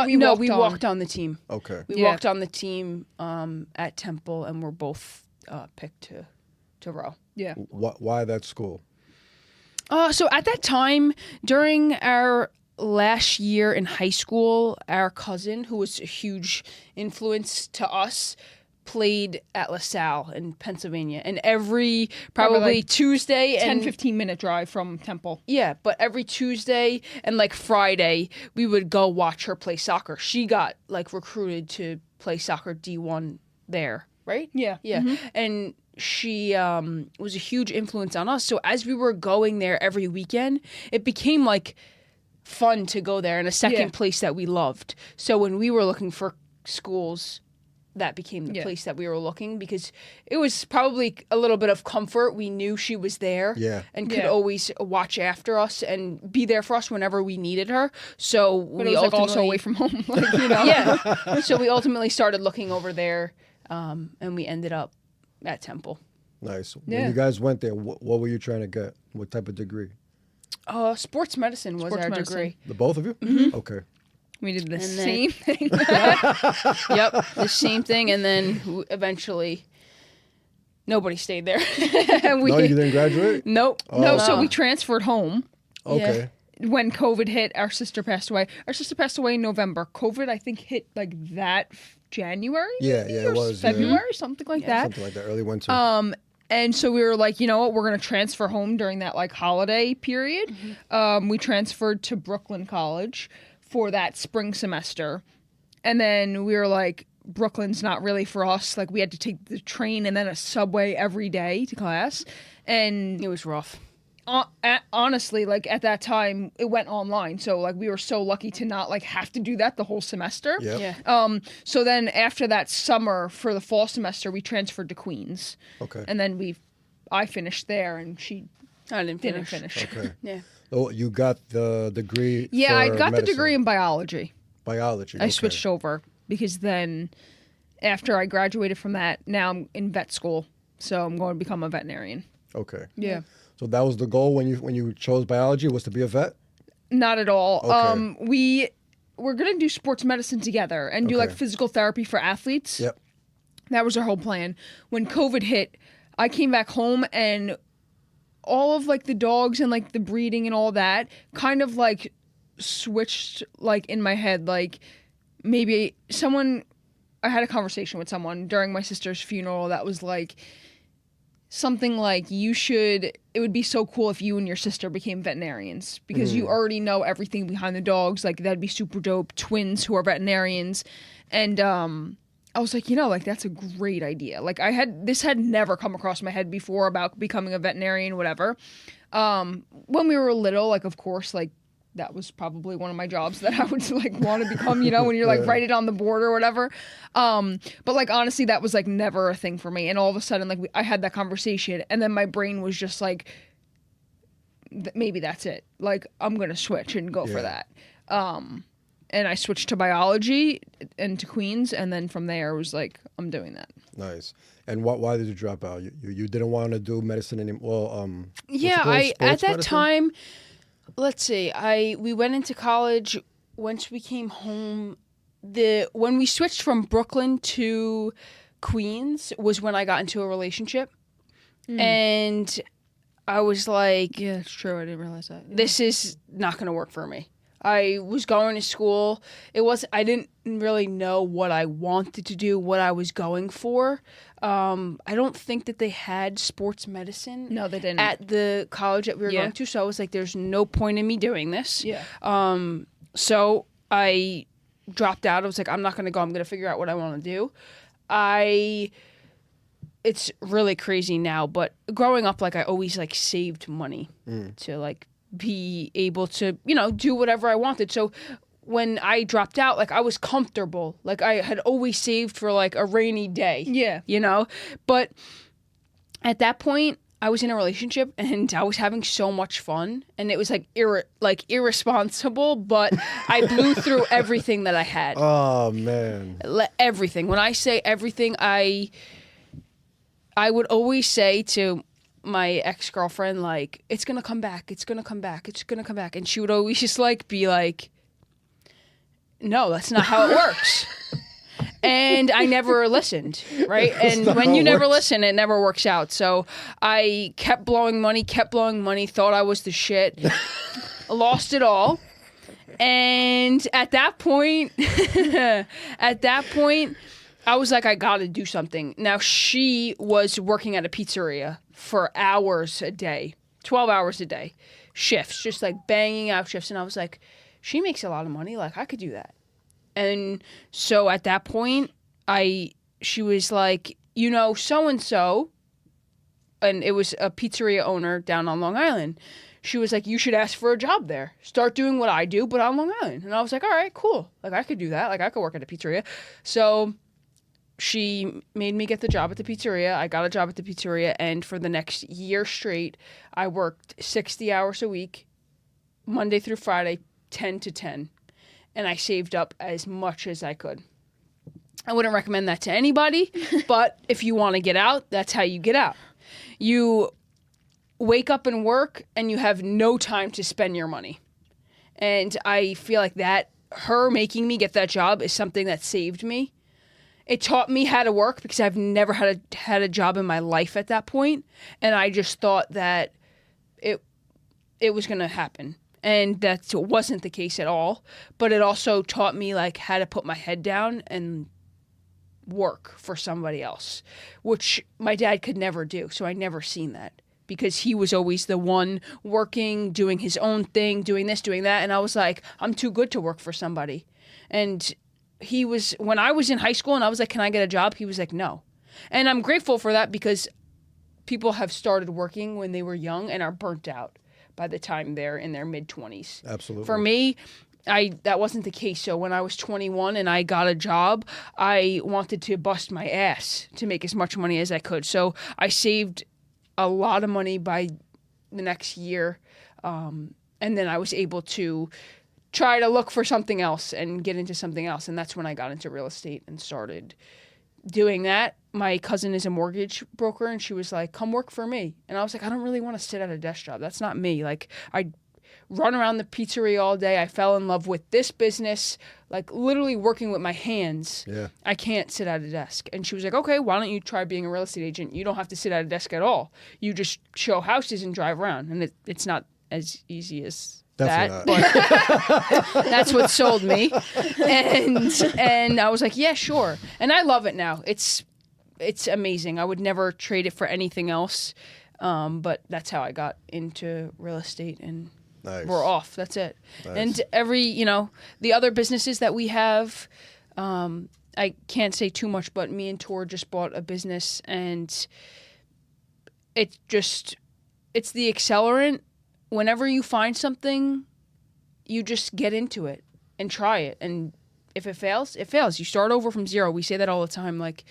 We walked on the team. Okay. We walked on the team at Temple, and we're both picked to row. yeah. Why that school? So at that time, during our last year in high school, our cousin, who was a huge influence to us, played at LaSalle in Pennsylvania. And every probably like Tuesday 10-15 minute drive from Temple. Yeah, but every Tuesday and like Friday, we would go watch her play soccer. She got like recruited to play soccer D1 there, right? Yeah. Yeah. Mhm. And she was a huge influence on us. So as we were going there every weekend, it became like fun to go there, in a second place that we loved. So when we were looking for schools, that became the place that we were looking, because it was probably a little bit of comfort. We knew she was there and could always watch after us and be there for us whenever we needed her. So But we it was like ultimately, also away from home. Like, you know? yeah. So we ultimately started looking over there, and we ended up at Temple. Nice. Yeah. When you guys went there, what were you trying to get? What type of degree? Sports medicine was our degree. The both of you? Mm-hmm. Okay. We did the And same thing. Yep, the same thing. And then eventually, nobody stayed there. And we, No, you didn't graduate? Nope. no, so we transferred home. Okay. When COVID hit, our sister passed away. Our sister passed away in November. COVID, I think, hit like that January. Yeah, maybe, yeah, or it was, February, something like that. Something like that, early winter. And so we were like, you know what, we're gonna transfer home during that like holiday period. We transferred to Brooklyn College for that spring semester, and then we were like, Brooklyn's not really for us. Like, we had to take the train and then a subway every day to class, and It was rough. honestly, like at that time, it went online. So like we were so lucky to not like have to do that the whole semester. Yep. Yeah. So then after that summer for the fall semester, we transferred to Queens. Okay. And then I finished there, and she I didn't didn't finish. finish. Okay. Yeah. Oh, you got the degree. Yeah, I for got the medicine. degree in biology. Biology. I switched over because then after I graduated from that, now I'm in vet school. So I'm going to become a veterinarian. Okay. Yeah. So that was the goal when you chose biology, was to be a vet? Not at all. Okay. We're going to do sports medicine together and do like Okay. physical therapy for athletes. Yep. That was our whole plan. When COVID hit, I came back home, and all of like the dogs and like the breeding and all that kind of like switched like in my head. Like maybe I had a conversation with someone during my sister's funeral that was like something like, it would be so cool if you and your sister became veterinarians, because you already know everything behind the dogs. Like, that'd be super dope. Twins who are veterinarians. And I was like, like that's a great idea. Like, this had never come across my head before about becoming a veterinarian, whatever. When we were little, like, of course, like, that was probably one of my jobs that I would like want to become, when you're like write it on the board or whatever. But like, honestly, that was like never a thing for me. And all of a sudden, like I had that conversation, and then my brain was just like, maybe that's it. Like, I'm going to switch and go for that. And I switched to biology and to Queens. And then from there, I was like, I'm doing that. Nice. And why did you drop out? You didn't want to do medicine anymore? Well, Yeah, at that time, let's see, we went into college. Once we came home, when we switched from Brooklyn to Queens was when I got into a relationship. And I was like, Yeah, it's true. I didn't realize that. this is not going to work for me. I was going to school. I didn't really know what I wanted to do, what I was going for. I don't think that they had sports medicine. No, they didn't. At the college that we were going to. So I was like, there's no point in me doing this. Yeah. So I dropped out. I was like, I'm not going to go. I'm going to figure out what I want to do. I it's really crazy now, but growing up, like I always like saved money to like be able to, you know, do whatever I wanted. So when I dropped out, like I was comfortable. Like I had always saved for like a rainy day. Yeah. You know? But at that point, I was in a relationship and I was having so much fun, and it was like irresponsible, but I blew through everything that I had. Oh man. Everything. When I say everything, I would always say to my ex-girlfriend, like, it's gonna come back, it's gonna come back, it's gonna come back, and she would always just like be like, no, that's not how it works. And I never listened, right? And when you never listen, it never works out. So I kept blowing money, thought I was the shit, lost it all. And at that point, I was like, I gotta do something. Now, she was working at a pizzeria for hours a day, 12 hours a day, shifts, just like banging out shifts. And I was like, she makes a lot of money. Like, I could do that. And so at that point, she was like, you know, so-and-so, and it was a pizzeria owner down on Long Island. She was like, you should ask for a job there. Start doing what I do, but on Long Island. And I was like, all right, cool. Like, I could do that. Like, I could work at a pizzeria. So she made me get the job at the pizzeria. I got a job at the pizzeria, and for the next year straight, I worked 60 hours a week, Monday through Friday, 10 to 10. And I saved up as much as I could. I wouldn't recommend that to anybody, but if you want to get out, that's how you get out. You wake up and work, and you have no time to spend your money. And I feel like that, her making me get that job is something that saved me. It taught me how to work because I've never had a job in my life at that point, and I just thought that it was going to happen. And that wasn't the case at all. But it also taught me like how to put my head down and work for somebody else, which my dad could never do. So I never seen that because he was always the one working, doing his own thing, doing this, doing that. And I was like, I'm too good to work for somebody. And he was, when I was in high school and I was like, can I get a job? He was like, no. And I'm grateful for that because people have started working when they were young and are burnt out by the time they're in their mid-20s. Absolutely. For me, that wasn't the case. So when I was 21 and I got a job, I wanted to bust my ass to make as much money as I could. So I saved a lot of money by the next year. And then I was able to try to look for something else and get into something else. And that's when I got into real estate and started doing that. My cousin is a mortgage broker, and she was like, come work for me. And I was like, I don't really want to sit at a desk job. That's not me. Like, I run around the pizzeria all day. I fell in love with this business, like literally working with my hands. Yeah. I can't sit at a desk. And she was like, okay, why don't you try being a real estate agent? You don't have to sit at a desk at all. You just show houses and drive around. And it's not as easy as that, but that's what sold me. And I was like, yeah, sure. And I love it now. It's amazing. I would never trade it for anything else. But that's how I got into real estate, and nice. We're off. That's it. Nice. And the other businesses that we have, I can't say too much, but me and Tor just bought a business, and it's the accelerant. Whenever you find something, you just get into it and try it. And if it fails, it fails. You start over from zero. We say that all the time. Like,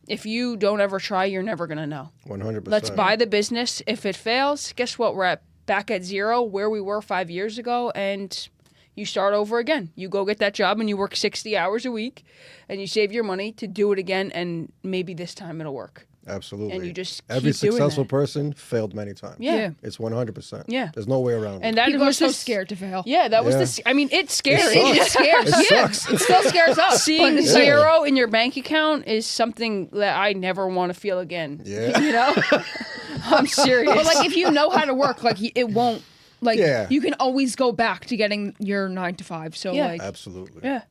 if you don't ever try, you're never going to know. 100%. Let's buy the business. If it fails, guess what? We're back at zero where we were 5 years ago, and you start over again. You go get that job and you work 60 hours a week, and you save your money to do it again, and maybe this time it'll work. Absolutely. And you just every keep doing successful that. person failed many times. Yeah. It's 100%. Yeah. There's no way around And it. that People was are so this- scared to fail. Yeah, that was Yeah. the. I mean, it's scary. It It scares. It Yeah. sucks. It still scares us. Seeing but- zero in your bank account is something that I never want to feel again. Yeah. You know? I'm serious. But like, if you know how to work, like it won't. Like, Yeah. you can always go back to getting your 9 to 5. So Yeah. like, Absolutely. Yeah.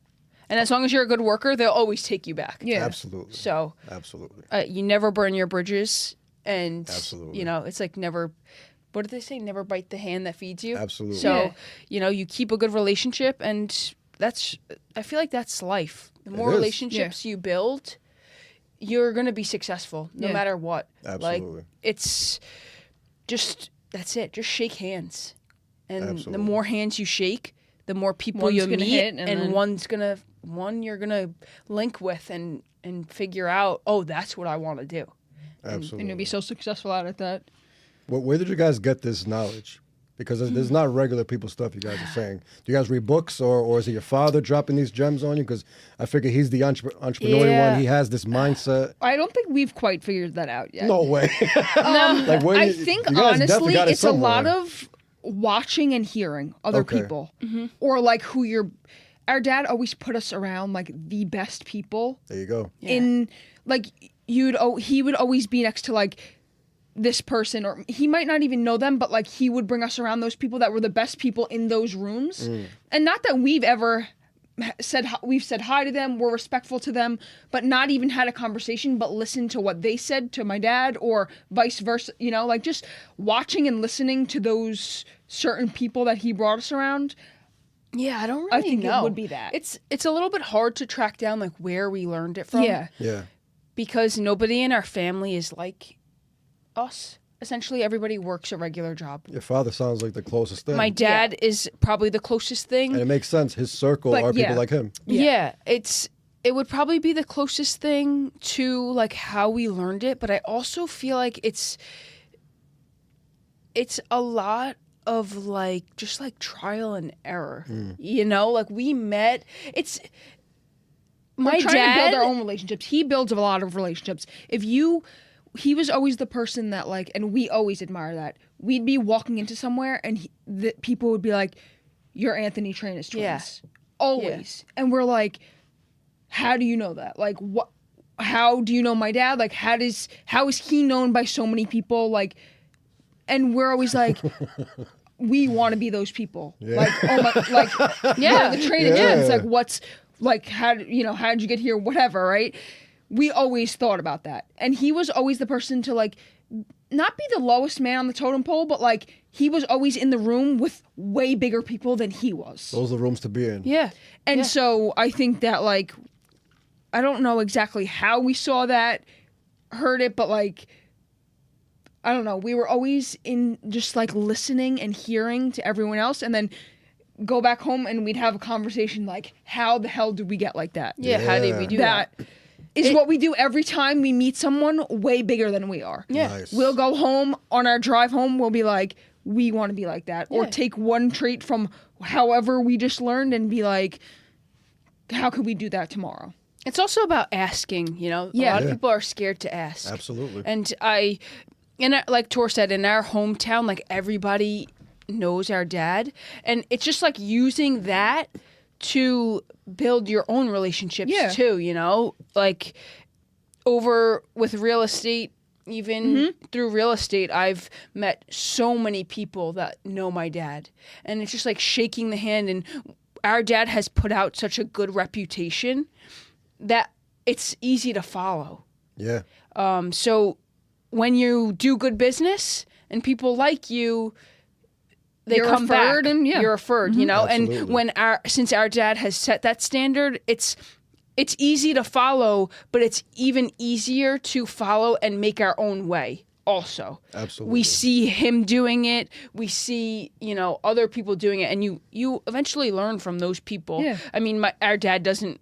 And as long as you're a good worker, they'll always take you back. yeah. Absolutely. So Absolutely. you never burn your bridges. And, Absolutely. it's like never, what did they say? Never bite the hand that feeds you. Absolutely. So, Yeah. you keep a good relationship, and I feel like that's life. The more is. relationships you build, you're going to be successful no matter what. Absolutely. Like, it's just, that's it. Just shake hands. And Absolutely. the more hands you shake, the more people One's you gonna meet, hit, and then... one you're going to link with and figure out, oh, that's what I want to do. Absolutely. And you'll be so successful at that. Where did you guys get this knowledge? Because there's not regular people stuff you guys are saying. Do you guys read books, or is it your father dropping these gems on you? Because I figure he's the entrepreneurial one. He has this mindset. I don't think we've quite figured that out yet. No way. No, Like, I think honestly it's a lot somewhere. of watching and hearing other Okay. people, or like who you're. Our dad always put us around like the best people. There you go. Yeah. In like he would always be next to like this person, or he might not even know them, but like he would bring us around those people that were the best people in those rooms. And not that we've ever said hi to them, we're respectful to them, but not even had a conversation, but listened to what they said to my dad, or vice versa, you know, like just watching and listening to those certain people that he brought us around. Yeah, I don't really I think know. it would be that. It's a little bit hard to track down like where we learned it from. Yeah. Yeah. Because nobody in our family is like us. Essentially, everybody works a regular job. Your father sounds like the closest thing. My dad is probably the closest thing. And it makes sense. His circle But are yeah. people like him. Yeah, it would probably be the closest thing to like how we learned it, but I also feel like it's a lot of like just like trial and error. You know, like we met. My We're trying dad to build our own relationships. He builds a lot of relationships. He was always the person that like, and we always admire that. We'd be walking into somewhere and the people would be like, "You're Anthony Traina's twins." Yeah. Always. Yeah. And we're like, "How do you know that? Like, what? How do you know my dad? Like, how is he known by so many people? Like," and we're always like, "We want to be those people." Yeah. Like, oh my, like, yeah, the Traina Yeah. twins. Like, what's like, how did you get here? Whatever, right? We always thought about that. And he was always the person to like not be the lowest man on the totem pole, but like he was always in the room with way bigger people than he was. Those are the rooms to be in. Yeah. And so I think that like, I don't know exactly how we saw that, heard it, but like, I don't know. We were always in just like listening and hearing to everyone else, and then go back home and we'd have a conversation like, how the hell did we get like that? Yeah, how did we do that? Is what we do every time we meet someone way bigger than we are. Yeah. Nice. We'll go home, on our drive home, we'll be like, we want to be like that. Or Yeah. take one trait from however we just learned and be like, how could we do that tomorrow? It's also about asking, you know? Yeah. A lot of Yeah. people are scared to ask. Absolutely. And like Tor said, in our hometown, like everybody knows our dad. And it's just like using that to build your own relationships too, you know? Like over with real estate, even through real estate, I've met so many people that know my dad. And it's just like shaking the hand. And our dad has put out such a good reputation that it's easy to follow. Yeah. So when you do good business and people like you, you're come referred back and you're referred, you know. Absolutely. And when since our dad has set that standard, it's easy to follow, but it's even easier to follow and make our own way. Also, Absolutely. we see him doing it. We see other people doing it, and you eventually learn from those people. Yeah. I mean, our dad doesn't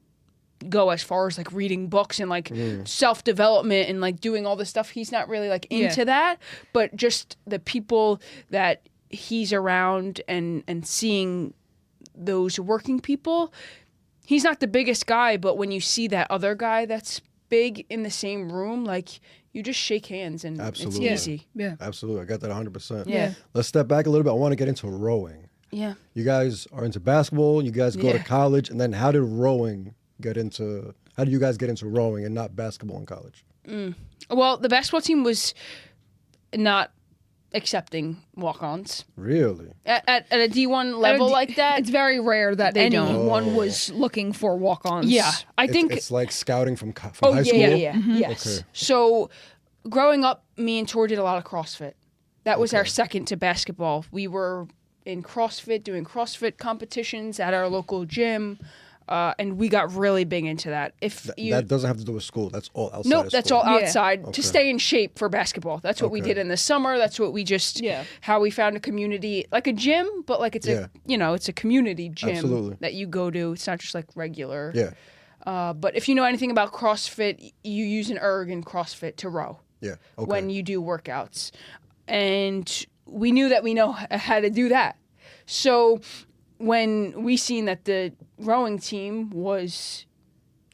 go as far as like reading books and like self-development and like doing all this stuff. He's not really like into that, but just the people that he's around and seeing those working people, he's not the biggest guy, but when you see that other guy that's big in the same room, like you just shake hands and Absolutely. it's easy. Yeah. Absolutely. I got that 100%. Yeah. Let's step back a little bit. I want to get into rowing. Yeah. You guys are into basketball. You guys go to Yeah. college. And then how did you guys get into rowing and not basketball in college? Well, the basketball team was not accepting walk-ons. Really? At a D1 level like that. It's very rare that They don't. anyone was looking for walk-ons. Yeah. I think it's like scouting from high yeah, school. yeah. Yes. Okay. So growing up, me and Tor did a lot of CrossFit. That was our second to basketball. We were in CrossFit, doing CrossFit competitions at our local gym. And we got really big into that. That doesn't have to do with school. That's all outside. Nope, of that's school. all outside to stay in shape for basketball. That's what we did in the summer. That's what we just how we found a community, like a gym, but like it's a it's a community gym that you go to. It's not just like regular. Yeah. But if you know anything about CrossFit, you use an erg in CrossFit to row. Yeah. Okay. When you do workouts, and we knew that we know how to do that. So when we seen that the rowing team was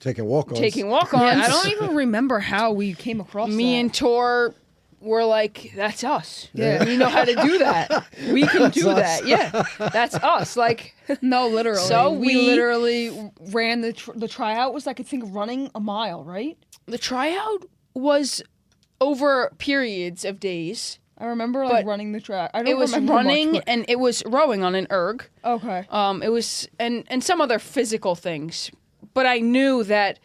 taking walk-ons, I don't even remember how we came across me that. and Tor were like, that's us. Yeah. We know how to do that. We can do that. Yeah. That's us. Like, no, literally. So we literally ran the tryout was like, I think, running a mile, right? The tryout was over periods of days. I remember like running the track. I don't It was remember running much, but... and it was rowing on an erg. Okay. It was and some other physical things. But I knew that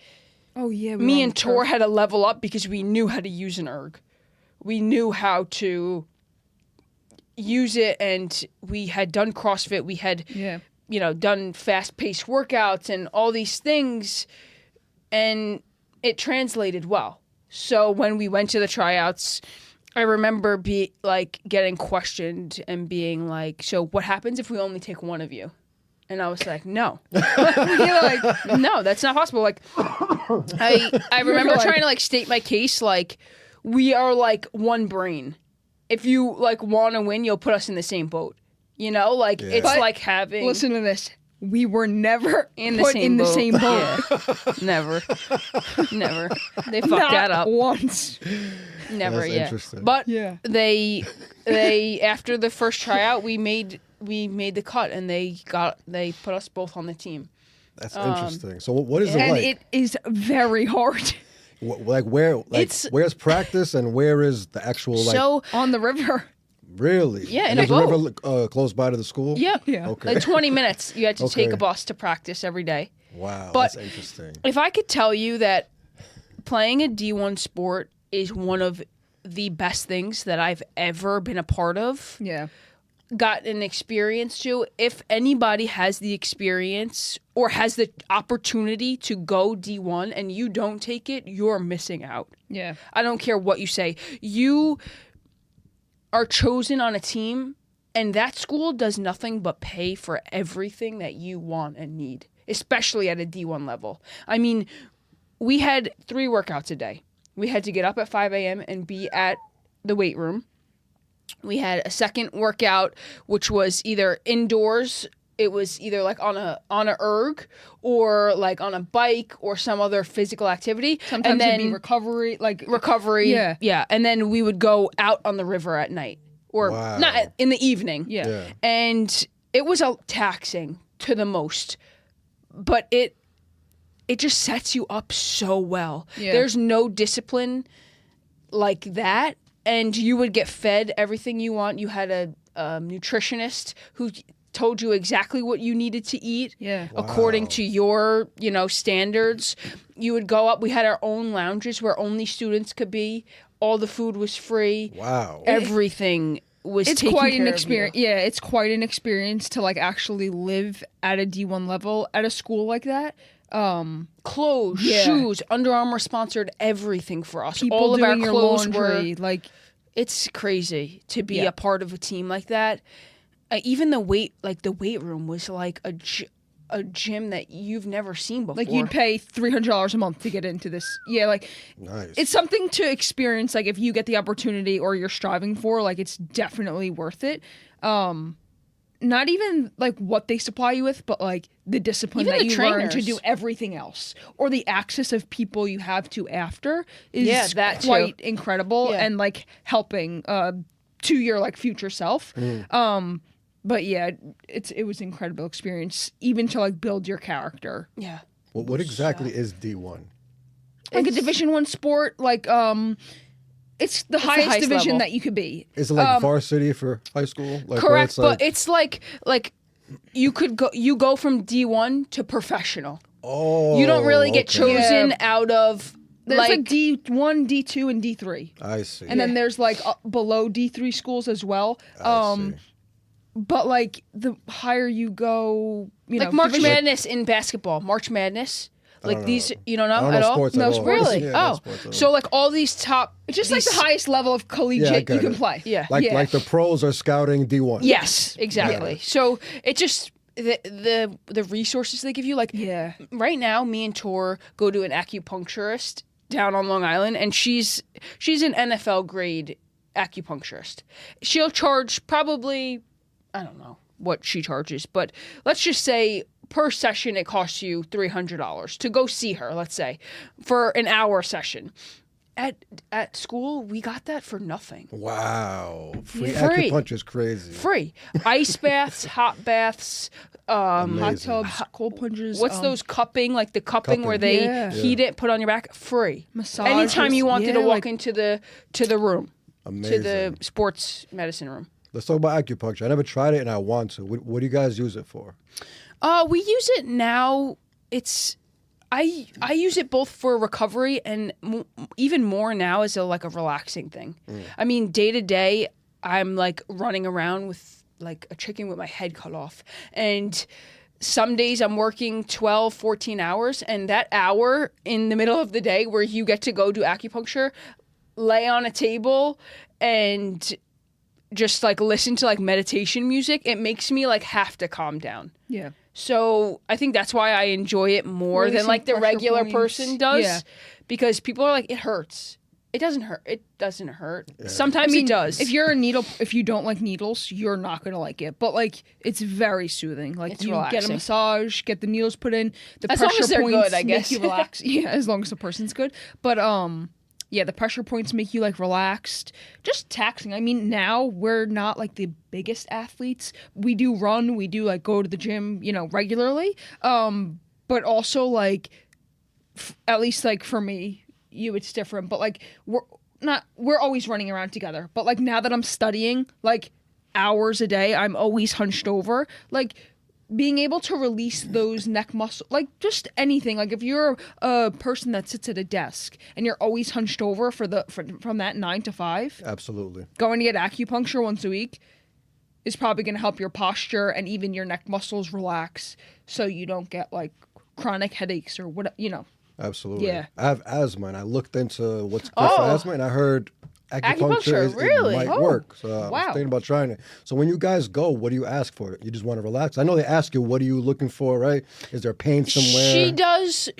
me and Tor had to level up because we knew how to use an erg. We knew how to use it, and we had done CrossFit. We had done fast-paced workouts and all these things, and it translated well. So when we went to the tryouts, I remember getting questioned and being like, so what happens if we only take one of you? And I was like, no. You're like, no, that's not possible. Like, I remember trying to like state my case, like, we are like one brain. If you like want to win, you'll put us in the same boat. You know, like it's like having. Listen to this. We were never in the same boat. Yeah. Never. They fucked that up once. Never. That's interesting. But they after the first tryout, we made the cut, and they put us both on the team. That's interesting. So what is it like? And it is very hard. Like where's practice and where is the actual so on the river? Really? Yeah, and there's a river close by to the school? Yep. Yeah. Okay. Like 20 minutes you had to take a bus to practice every day. Wow, but that's interesting. If I could tell you that playing a D1 sport is one of the best things that I've ever been a part of. Yeah. Got an experience to. If anybody has the experience or has the opportunity to go D1 and you don't take it, you're missing out. Yeah. I don't care what you say. You are chosen on a team, and that school does nothing but pay for everything that you want and need, especially at a D1 level. I mean, we had 3 workouts a day. We had to get up at 5 a.m. and be at the weight room. We had a second workout, which was either indoors. It was either like on a erg or like on a bike or some other physical activity. Sometimes and then it'd be recovery. Yeah. And then we would go out on the river at night or not in the evening. Yeah. And it was taxing to the most, but it just sets you up so well. Yeah. There's no discipline like that. And you would get fed everything you want. You had a nutritionist who told you exactly what you needed to eat according to your, standards. You would go up. We had our own lounges where only students could be. All the food was free. Wow. Everything was taken quite care an of experience. you. Yeah, it's quite an experience to like actually live at a D1 level at a school like that. Clothes, shoes, Under Armour sponsored everything for us. People all of our doing your clothes laundry, were it's crazy to be a part of a team like that. Even the weight room was like a gym that you've never seen before. Like you'd pay $300 a month to get into this. Yeah, like nice. It's something to experience. Like if you get the opportunity or you're striving for, like it's definitely worth it. Not even like what they supply you with, but like the discipline even that the you trainers. learn to do everything else, or the access of people you have to after is that quite too. incredible and like helping to your like future self. But yeah, it was an incredible experience, even to like build your character. Yeah. Well, what exactly is D1? Like a Division I sport, like it's the highest division level that you could be. Is it like varsity for high school? Like correct, but it's like you go from D1 to professional. Oh, you don't really get chosen out of there's like D1, D2, and D3. I see. And then there's like below D3 schools as well. I see. but like the higher you go, you like know, March division- Madness in basketball. March Madness. Like these, you don't know I don't at know all? sports No at all. sports. Really? Yeah, no Oh, sports at all. so like all these top. It's just like these- the highest level of Yeah, I collegiate get you can it. play. Yeah. Like the pros are scouting D1. Yes, exactly. So it just the resources they give you. Like Yeah. right now, me and Tor go to an acupuncturist down on Long Island, and she's an NFL grade acupuncturist. She'll charge probably, I don't know what she charges, but let's just say per session it costs you $300 to go see her, let's say, for an hour session. At school, we got that for nothing. Wow. Free Free. acupuncture is crazy. Free. Ice baths, hot baths, Hot Amazing. tubs, cold plunges. what's those cupping, like the cupping where they Yeah. heat it, put on your back, free. Massages. Anytime you wanted to Yeah, walk like- into the room, Amazing. to the sports medicine room. Let's talk about acupuncture. I never tried it and I want to. What do you guys use it for? We use it now. It's I use it both for recovery and even more now as a relaxing thing. I mean, day to day, I'm like running around with like a chicken with my head cut off, and some days I'm working 12, 14 hours, and that hour in the middle of the day where you get to go do acupuncture, lay on a table and just like listen to like meditation music, it makes me like have to calm down. Yeah. So I think that's why I enjoy it more than Releasing like the pressure regular points. person does. Yeah. Because people are like, it hurts. It doesn't hurt. It doesn't hurt. Sometimes it does. If you don't like needles, you're not gonna like it. But like, it's very soothing. Like It's you get relaxing. a massage, get the needles put in. The As long pressure as they're points good, I make guess. you relax. Yeah, as long as the person's good. But yeah, the pressure points make you like relaxed. Just taxing. I mean, now we're not like the biggest athletes. We do run. We do like go to the gym, you know, regularly. But also like, at least like for me, it's different. But like we're always running around together. But like now that I'm studying, like hours a day, I'm always hunched over. Like being able to release those neck muscles, like just anything. Like if you're a person that sits at a desk and you're always hunched over from that 9 to 5, Absolutely. going to get acupuncture once a week is probably going to help your posture and even your neck muscles relax, so you don't get like chronic headaches or what, you know. Absolutely. Yeah. I have asthma and I looked into what's good for Oh. asthma and I heard Acupuncture, it really? might Oh, work. So I was wow. thinking about trying it. So when you guys go, what do you ask for? You just want to relax? I know they ask you, what are you looking for, right? Is there pain somewhere?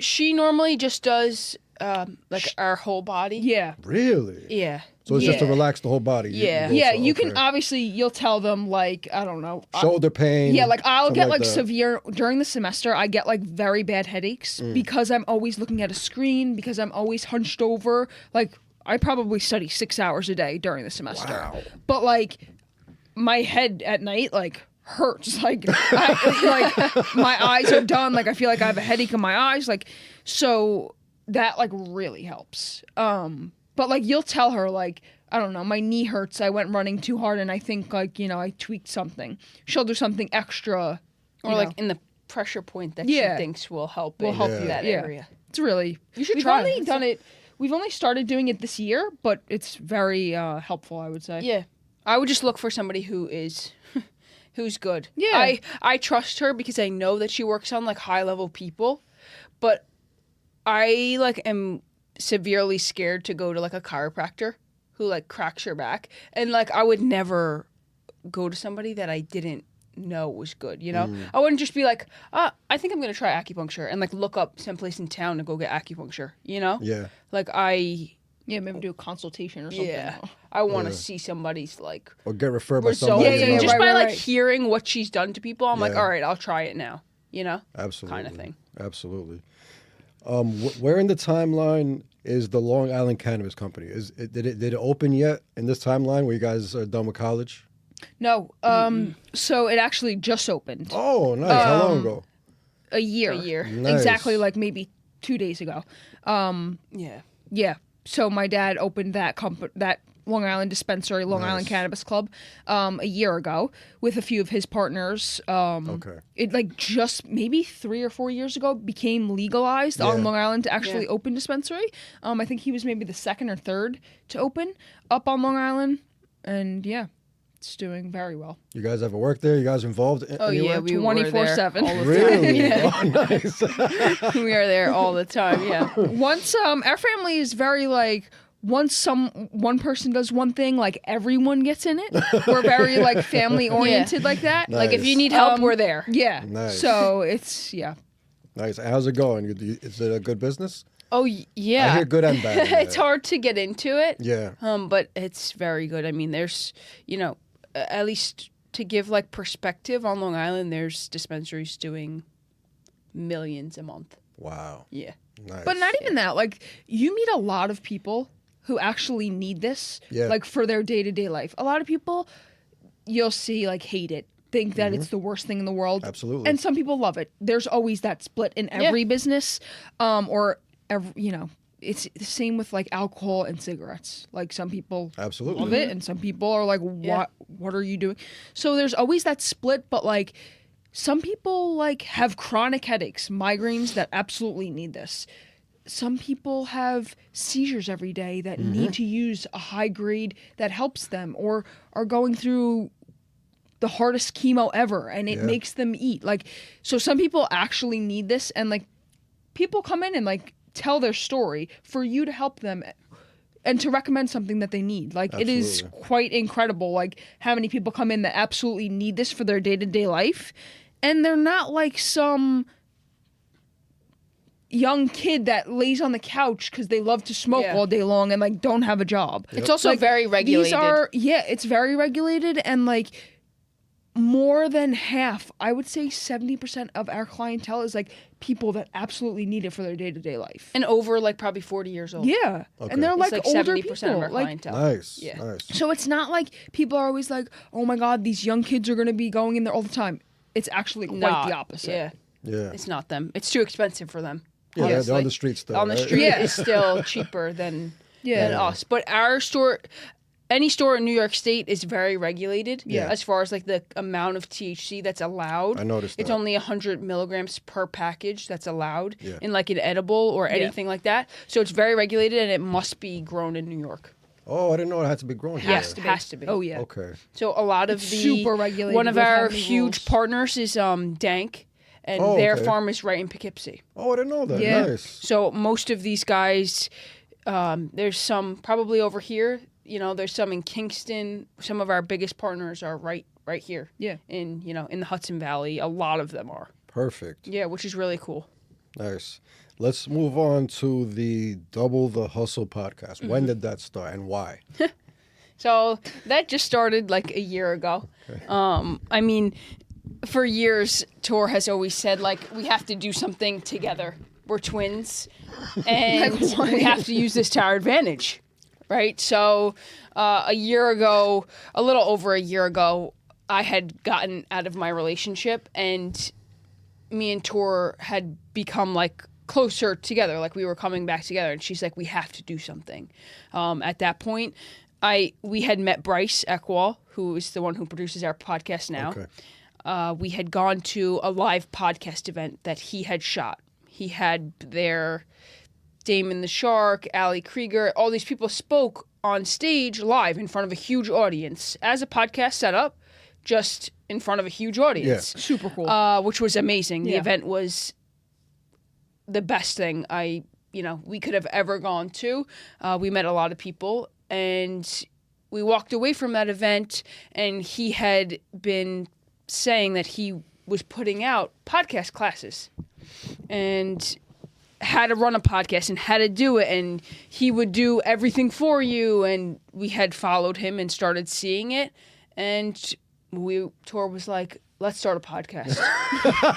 She normally just does like our whole body. Yeah. Really? Yeah. So it's just to Yeah. relax the whole body? Yeah. go Yeah, for- you can okay. obviously, you'll tell them like, I don't know. Shoulder pain? Yeah, like I'll something get like that. severe during the semester. I get like very bad headaches because I'm always looking at a screen, because I'm always hunched over. Like I probably study 6 hours a day during the semester. Wow. But like my head at night like hurts. Like my eyes are done. Like I feel like I have a headache in my eyes. Like so that like really helps. But like you'll tell her like, I don't know, my knee hurts. I went running too hard and I think like, you know, I tweaked something. She'll do something extra. Or you like know. in the pressure point that Yeah. she thinks will help Will in help you, that yeah. area. It's really. You should we've try only it. done it. We've only started doing it this year, but it's very helpful, I would say. Yeah. I would just look for somebody who's good. Yeah. I trust her because I know that she works on like high level people, but I like am severely scared to go to like a chiropractor who like cracks your back, and like I would never go to somebody that I didn't know was good, you know? I wouldn't just be like, I think I'm going to try acupuncture and like look up someplace in town to go get acupuncture, you know? Yeah. Like Yeah, maybe do a consultation or something. yeah, I want to Yeah. see somebody's like Or get referred by result. somebody. Yeah, you know? Just by right, like right. hearing what she's done to people, I'm like, Yeah. all right, I'll try it now, you know? Absolutely. Kind of thing. Absolutely. Where in the timeline is the Long Island Cannabis Company? Did it open yet in this timeline where you guys are done with college? No. So it actually just opened Oh, nice. How long ago? a year. A year. Nice. Exactly, like maybe 2 days ago. Yeah. Yeah. So my dad opened that Long Island dispensary, Long Island Cannabis Club, a year ago with a few of his partners. Okay. It like just maybe 3 or 4 years ago became legalized on Yeah. Long Island to actually Yeah. open dispensary. I think he was maybe the second or third to open up on Long Island, and yeah, It's doing very well. You guys ever work there? You guys involved anywhere? Yeah, we 24/7. all the time. Really? Yeah. Oh, nice. We are there all the time. Yeah. Once our family is very like once one person does one thing, like everyone gets in it. We're very like family oriented like that. Nice. Like if you need help, we're there. Yeah. Nice. So it's Nice. How's it going? Is it a good business? Oh yeah. I hear good and bad. It's hard to get into it. Yeah. But it's very good. I mean, there's, at least to give like perspective on Long Island, there's dispensaries doing millions a month. Wow. Yeah. Nice. But not even that. Like you meet a lot of people who actually need this, like for their day-to-day life. A lot of people you'll see like hate it, think that it's the worst thing in the world. Absolutely. And some people love it. There's always that split in every business, or every, it's the same with like alcohol and cigarettes. Like some people Absolutely. love it, and some people are like, what are you doing? So there's always that split, but like some people like have chronic headaches, migraines that absolutely need this. Some people have seizures every day that need to use a high grade that helps them, or are going through the hardest chemo ever and it makes them eat. Like, so some people actually need this, and like people come in and like tell their story for you to help them and to recommend something that they need. Like it is quite incredible like how many people come in that absolutely need this for their day-to-day life, and they're not like some young kid that lays on the couch because they love to smoke all day long and like don't have a job. It's also like, very regulated. It's very regulated, and like more than half, I would say 70% of our clientele is like people that absolutely need it for their day-to-day life. And over like probably 40 years old. Yeah. Okay. And they're It's like like older 70% people. of our Like, clientele. Nice. Yeah. Nice. so it's not like people are always like, oh my God, these young kids are going to be going in there all the time. It's actually quite the opposite. Yeah. Yeah. It's not them. It's too expensive for them. Yeah, they're honestly. on the street still. On the right? street Yeah. is still cheaper than Yeah. us. But our store, any store in New York State is very regulated. Yeah. As far as like the amount of THC that's allowed. I noticed It's that. only 100 milligrams per package that's allowed Yeah. in like an edible or anything like that. So it's very regulated, and it must be grown in New York. Oh, I didn't know it had to be grown here. Yes, it has to be. Oh, yeah. Okay. So a lot of the super regulated One of with how our many huge rules. partners is Dank, and Oh, their okay. farm is right in Poughkeepsie. Oh, I didn't know that. Yeah. Nice. So most of these guys, there's some probably over here. There's some in Kingston. Some of our biggest partners are right here. Yeah. In the Hudson Valley, a lot of them are. Perfect. Yeah, which is really cool. Nice. Let's move on to the Double the Hustle podcast. When did that start and why? So that just started like a year ago. Okay. I mean, for years, Tor has always said like we have to do something together. We're twins, and we have to use this to our advantage, right? So a little over a year ago, I had gotten out of my relationship, and me and Tor had become like closer together, like we were coming back together. And she's like, we have to do something. At that point, we had met Bryce Eckwall, who is the one who produces our podcast now. Okay. We had gone to a live podcast event that he had shot. He had there Damon the Shark, Ali Krieger, all these people spoke on stage live in front of a huge audience as a podcast setup, just in front of a huge audience. Yeah. Super cool. Which was amazing. The Yeah. event was the best thing we could have ever gone to. We met a lot of people, and we walked away from that event, and he had been saying that he was putting out podcast classes and how to run a podcast and how to do it, and he would do everything for you. And we had followed him and started seeing it, and Tor was like, let's start a podcast.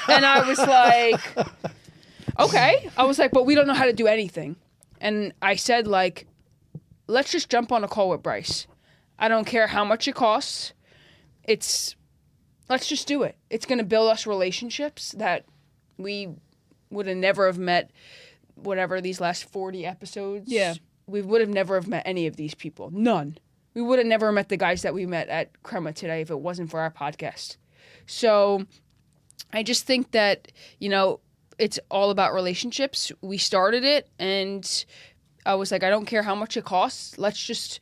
And I was like, okay. I was like, but we don't know how to do anything. And I said, like, let's just jump on a call with Bryce. I don't care how much it costs. Let's just do it. It's going to build us relationships that we would have never have met, whatever, these last 40 episodes. Yeah. We would have never have met any of these people. None. We would have never met the guys that we met at Crema today if it wasn't for our podcast. So I just think that, it's all about relationships. We started it, and I was like, I don't care how much it costs. Let's just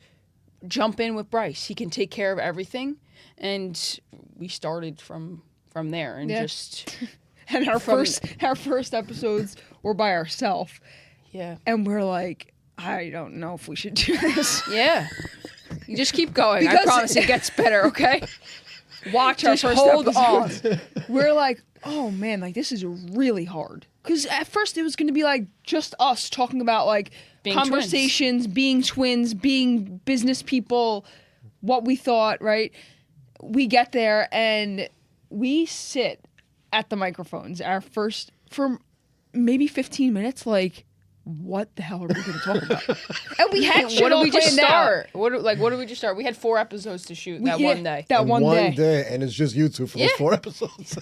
jump in with Bryce. He can take care of everything. and we started from there and just. And our first episodes were by ourselves. Yeah. And we're like, I don't know if we should do this. Yeah. You just keep going. I promise it gets better, okay? Watch just our first hold episode. We're like, oh man, like this is really hard. Because at first it was going to be like just us talking about like being conversations, being twins, being business people, what we thought, right? We get there and we sit at the microphones for maybe 15 minutes, like, what the hell are we going to talk about? And we had shit what did all we just planned start? out. What did we just start? We had 4 episodes to shoot one day. That one day. And it's just you two for those 4 episodes.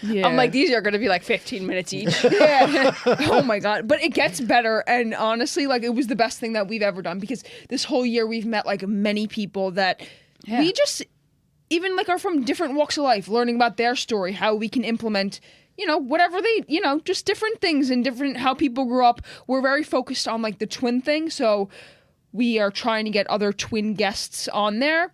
Yeah. I'm like, these are going to be like 15 minutes each. Yeah. Oh my God. But it gets better. And honestly, like, it was the best thing that we've ever done because this whole year we've met like many people that we just even like are from different walks of life, learning about their story, how we can implement, you know, whatever they, you know, just different things and different how people grew up. We're very focused on like the twin thing. So we are trying to get other twin guests on there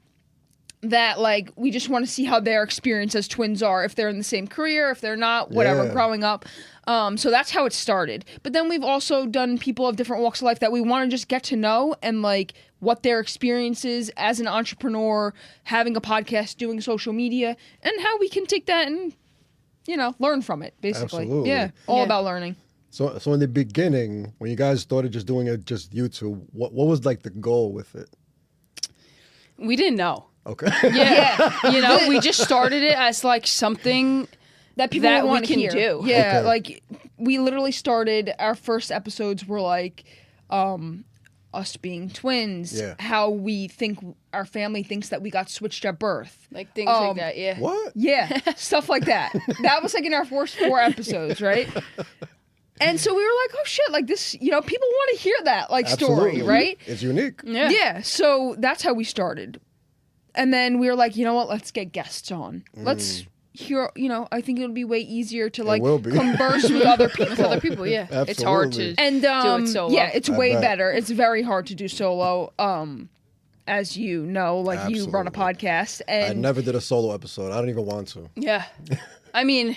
that like we just want to see how their experience as twins are, if they're in the same career, if they're not, whatever, growing up. So that's how it started. But then we've also done people of different walks of life that we want to just get to know and like what their experience is as an entrepreneur, having a podcast, doing social media, and how we can take that and, you know, learn from it, basically. Absolutely. Yeah, all about learning. So in the beginning, when you guys started just doing it just YouTube, what was like the goal with it? We didn't know. Okay. Yeah. You know, we just started it as like something that people that want we to can hear. do. Yeah, Okay. like we literally started, our first episodes were like us being twins, how we think our family thinks that we got switched at birth. Like things like that, yeah. What? Yeah, stuff like that. That was like in our first 4 episodes, right? And so we were like, oh shit, like this, you know, people want to hear that like Absolutely. story, right? It's unique. Yeah, so that's how we started. And then we were like, you know what, let's get guests on. Let's hear, you know, I think it'll be way easier to like converse with other people. With other people, yeah. Absolutely. It's hard to And do it solo. yeah, it's way bet. better. It's very hard to do solo. As you know, like you run a podcast and I never did a solo episode. I don't even want to. Yeah. I mean,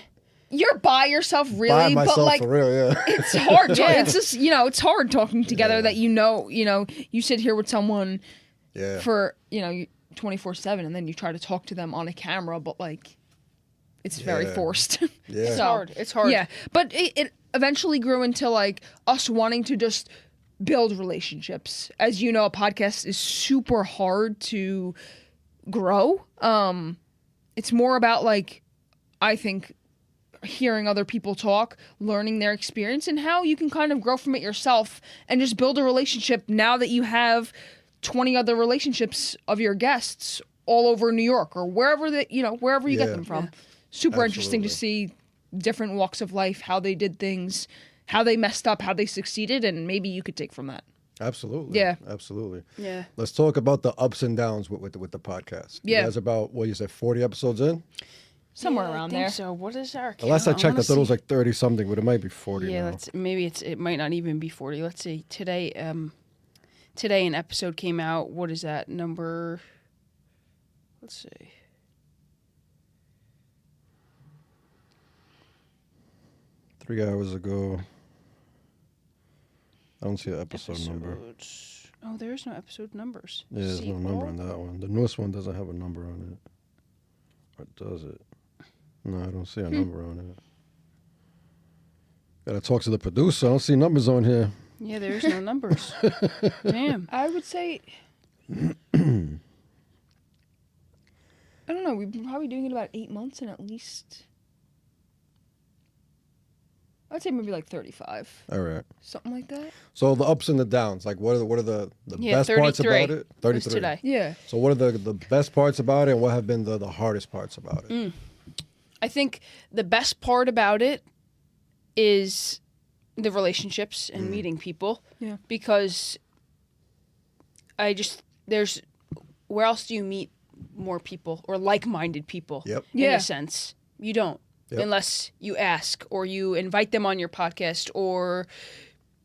you're by yourself really, By myself but like for real, yeah. it's hard. Yeah. It's just, you know, it's hard talking together that you know, you sit here with someone for, you know, 24/7 and then you try to talk to them on a camera, but like it's very forced. Yeah. it's hard. It's hard. Yeah, but it eventually grew into like us wanting to just build relationships. As you know, a podcast is super hard to grow. It's more about like, I think, hearing other people talk, learning their experience, and how you can kind of grow from it yourself and just build a relationship now that you have 20 other relationships of your guests all over New York or wherever that, you know, wherever you get them from. Super interesting to see different walks of life, how they did things, how they messed up, how they succeeded, and maybe you could take from that. Absolutely. Yeah. Absolutely. Yeah. Let's talk about the ups and downs with the podcast. Yeah. You guys about, what you said, 40 episodes in? Somewhere Yeah, around I think there. So what is our count? The last I checked, I thought it was Honestly. like 30 something, but it might be 40 Yeah, now. it might not even be 40. Let's see. Today an episode came out. What is that number? Let's see. Three hours ago. I don't see an episode number. Episodes. Oh, there is no episode numbers. Yeah, there's See, no number all- on that one. The newest one doesn't have a number on it. Or does it? No, I don't see a number on it. Gotta talk to the producer. I don't see numbers on here. Yeah, there is no numbers. Damn. I would say, I don't know, we've been probably doing it about 8 months and at least, I'd say maybe like 35, All right. something like that. So the ups and the downs, like what are the Yeah, best parts 33 about it? was 33. today. Yeah. So what are the best parts about it, and what have been the hardest parts about it? I think the best part about it is the relationships and meeting people. Yeah. Because where else do you meet more people or like-minded people? Yep. In Yeah. a sense. You don't. Yep. Unless you ask or you invite them on your podcast, or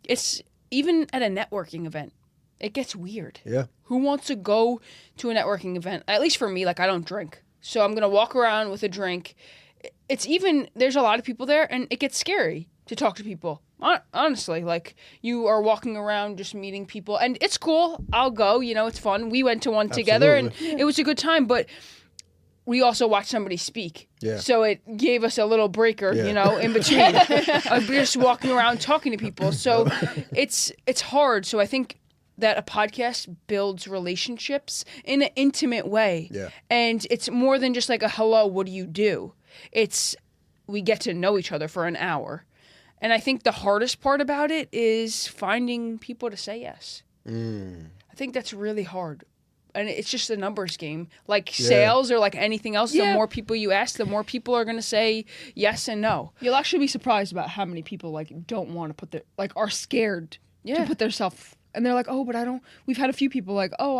it's even at a networking event. it gets weird. Yeah. Who wants to go to a networking event? At least for me, like I don't drink. So I'm going to walk around with a drink. There's a lot of people there and it gets scary to talk to people. Honestly, like you are walking around just meeting people and it's cool. I'll go, it's fun. We went to one together and it was a good time, but we also watched somebody speak. Yeah. So it gave us a little breaker, in between. We're just walking around talking to people. So it's hard. So I think that a podcast builds relationships in an intimate way. Yeah. And it's more than just like a hello, what do you do? It's we get to know each other for an hour. And I think the hardest part about it is finding people to say yes. I think that's really hard. And it's just a numbers game. Like sales or like anything else, the more people you ask, the more people are going to say yes and no. You'll actually be surprised about how many people like don't want to put their, like are scared to put their self. And they're like, oh, but I don't, we've had a few people like, oh,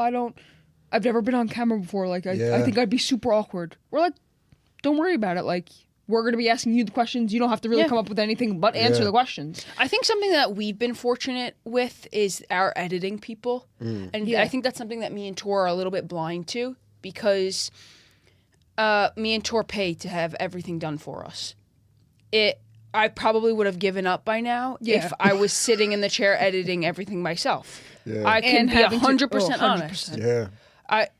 I've never been on camera before. Like, I think I'd be super awkward. We're like, don't worry about it. Like, we're going to be asking you the questions. You don't have to really come up with anything but answer the questions. I think something that we've been fortunate with is our editing people. And I think that's something that me and Tor are a little bit blind to because me and Tor pay to have everything done for us. I probably would have given up by now if I was sitting in the chair editing everything myself. Yeah. I can be 100% honest. Yeah.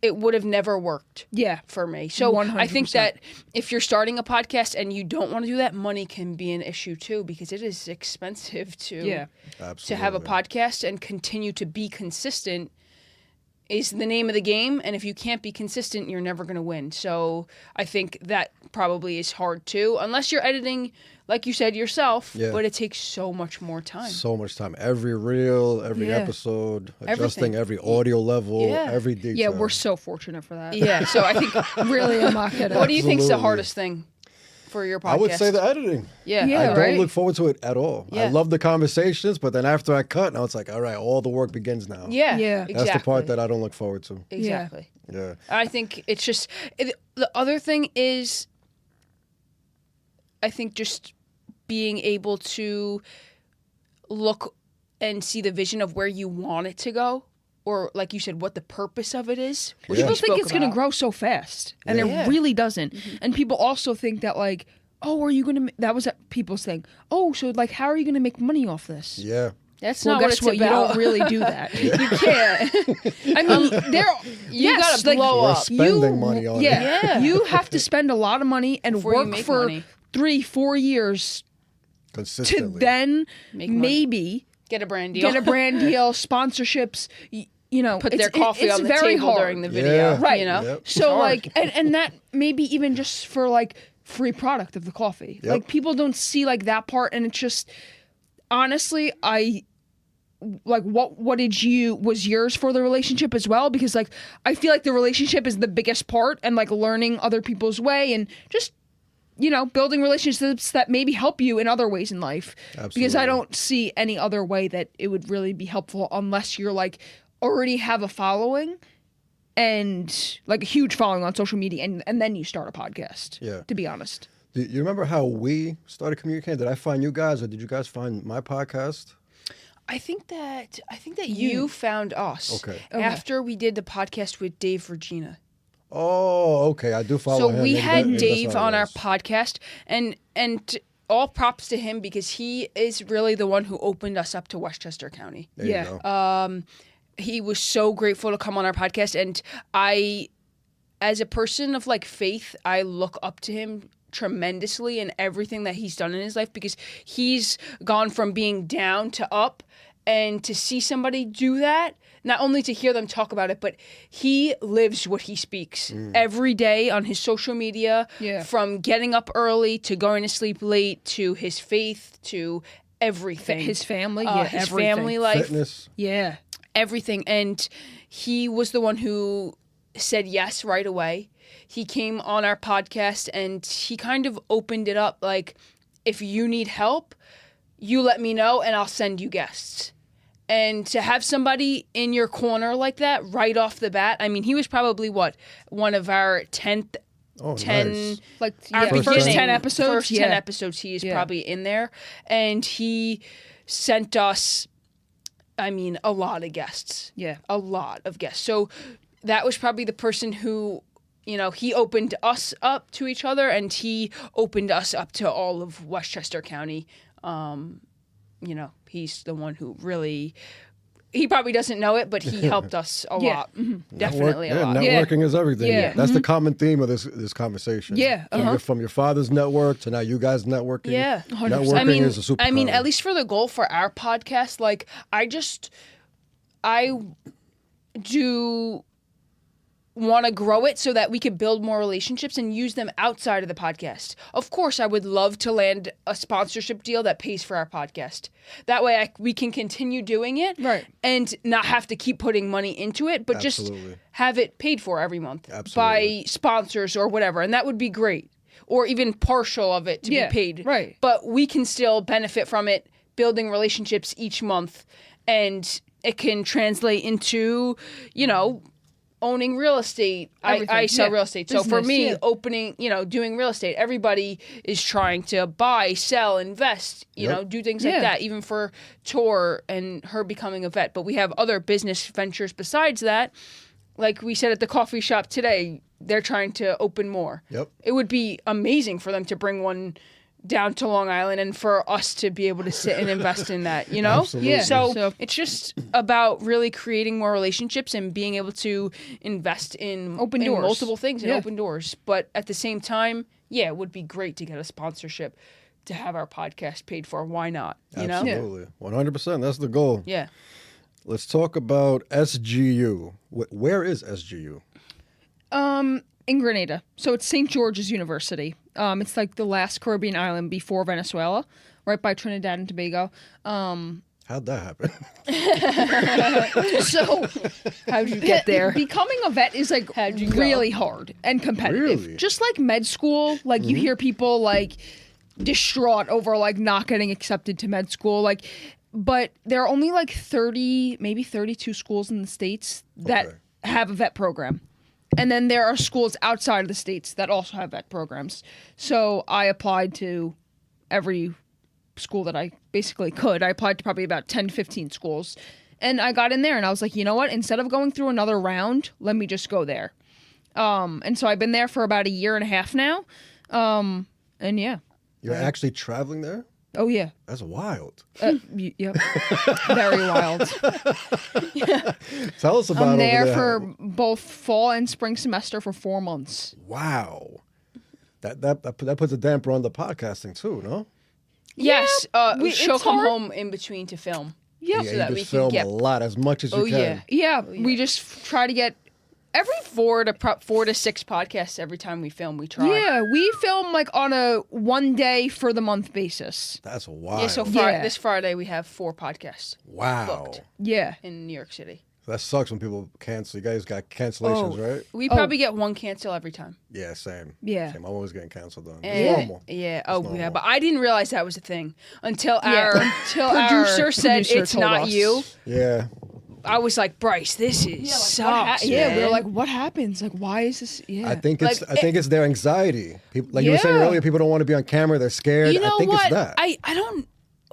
It would have never worked for me. So 100%. I think that if you're starting a podcast and you don't want to do that, money can be an issue too because it is expensive to have a podcast and continue to be consistent is the name of the game. And if you can't be consistent, you're never going to win. So I think that probably is hard too, unless you're editing, like you said, yourself, but it takes so much more time. So much time. Every reel, every episode, adjusting every audio level, every detail. Yeah, we're so fortunate for that. Yeah, so I think really I'm not kidding. What do you think's the hardest thing for your podcast? I would say the editing. Yeah, I don't look forward to it at all. Yeah. I love the conversations, but then after I cut, now it's like, all right, all the work begins now. Yeah, exactly. That's the part that I don't look forward to. Exactly. Yeah. I think it's just, the other thing is, I think just being able to look and see the vision of where you want it to go, or like you said, what the purpose of it is. People think it's going to grow so fast, and it really doesn't. And people also think that like, oh, are you going to? That was people's thing. Oh, so like, how are you going to make money off this? Yeah. That's not what it's about. You don't really do that. You can't. I mean, you gotta blow up. Spending money on it. You have to spend a lot of money and work for 3-4 years consistently to then maybe get a brand deal, sponsorships. Put their coffee on the table during the video, right? Yep. So like, and that maybe even just for like free product of the coffee. Like people don't see like that part, and it's just honestly, like what was yours for the relationship as well? Because like I feel like the relationship is the biggest part, and like learning other people's way and just building relationships that maybe help you in other ways in life. Absolutely. Because I don't see any other way that it would really be helpful unless you're like already have a following and like a huge following on social media and then you start a podcast. Yeah. To be honest. Do you remember how we started communicating? Did I find you guys or did you guys find my podcast? I think that you found us after we did the podcast with Dave Regina. Oh, okay. I do follow him. So we had Dave on our podcast, and all props to him because he is really the one who opened us up to Westchester County. There you go. He was so grateful to come on our podcast, and I, as a person of like faith, I look up to him tremendously in everything that he's done in his life because he's gone from being down to up. And to see somebody do that, not only to hear them talk about it, but he lives what he speaks every day on his social media, from getting up early to going to sleep late to his faith to everything. His family, his family life. Fitness. Yeah. Everything. And he was the one who said yes right away. He came on our podcast and he kind of opened it up like, if you need help, you let me know and I'll send you guests. And to have somebody in your corner like that right off the bat, I mean, he was probably one of our 10, nice. Like our first 10 episodes? First 10 episodes, he is probably in there. And he sent us I mean, a lot of guests. Yeah. A lot of guests. So that was probably the person who, you know, he opened us up to each other, and he opened us up to all of Westchester County. You know, he's the one who really, he probably doesn't know it, but he helped us a lot. Mm-hmm. Definitely a lot. Networking is everything. Yeah. That's the common theme of this conversation. Yeah. From your father's network to now you guys networking. Yeah. 100%. Networking is a superpower. I mean, at least for the goal for our podcast, like, I do want to grow it so that we could build more relationships and use them outside of the podcast. Of course, I would love to land a sponsorship deal that pays for our podcast. That way we can continue doing it, right, and not have to keep putting money into it, but just have it paid for every month by sponsors or whatever. And that would be great. Or even partial of it to be paid. Right. But we can still benefit from it, building relationships each month, and it can translate into, you know, owning real estate. I sell real estate. So for me, opening, you know, doing real estate, everybody is trying to buy, sell, invest, you know, do things like that, even for Tor and her becoming a vet. But we have other business ventures besides that. Like we said at the coffee shop today, they're trying to open more. Yep. It would be amazing for them to bring one down to Long Island and for us to be able to sit and invest in that, you know? Absolutely. Yeah. So it's just about really creating more relationships and being able to invest in open doors, multiple things and open doors. But at the same time, it would be great to get a sponsorship to have our podcast paid for. Why not? You know? Absolutely. 100%. That's the goal. Yeah. Let's talk about SGU. Where is SGU? In Grenada. So it's St. George's University. It's like the last Caribbean island before Venezuela, right by Trinidad and Tobago. How'd that happen? So how'd you get there? Becoming a vet is like really hard and competitive. Really? Just like med school, like you hear people like distraught over like not getting accepted to med school. Like, but there are only like 30, maybe 32 schools in the States that have a vet program. And then there are schools outside of the States that also have vet programs. So I applied to every school that I basically could. I applied to probably about 10 to 15 schools. And I got in there and I was like, you know what? Instead of going through another round, let me just go there. And so I've been there for about a year and a half now. And yeah. You're actually traveling there? Oh, yeah. That's wild. Yep. Very wild. Tell us about I'm there over for both fall and spring semester for 4 months. Wow. That puts a damper on the podcasting too, no? Yes. She'll it's come hard. home in between to film. Yep. Yeah, So that you we just can film get- a lot, as much as you can. Yeah, we just try to get Every 4 to 6 podcasts every time we film, we try. Yeah, we film like on a 1 day for the month basis. That's wild. Yeah, so Yeah. this Friday we have 4 podcasts wow. booked Yeah. in New York City. That sucks when people cancel. You guys got cancellations, right? We probably get 1 cancel every time. Yeah, same. Yeah. Same. I'm always getting canceled on. And- It's normal. Yeah. normal. But I didn't realize that was a thing until Yeah. our Until our producer said producer it's told not us. you. Yeah. I was like, Bryce, this is sucks. Yeah, we were man. like, what happens? Like, why is this? Yeah. I think Like, it's their anxiety. People, like you were saying earlier, people don't want to be on camera. They're scared. You know I think what? it's that. I don't.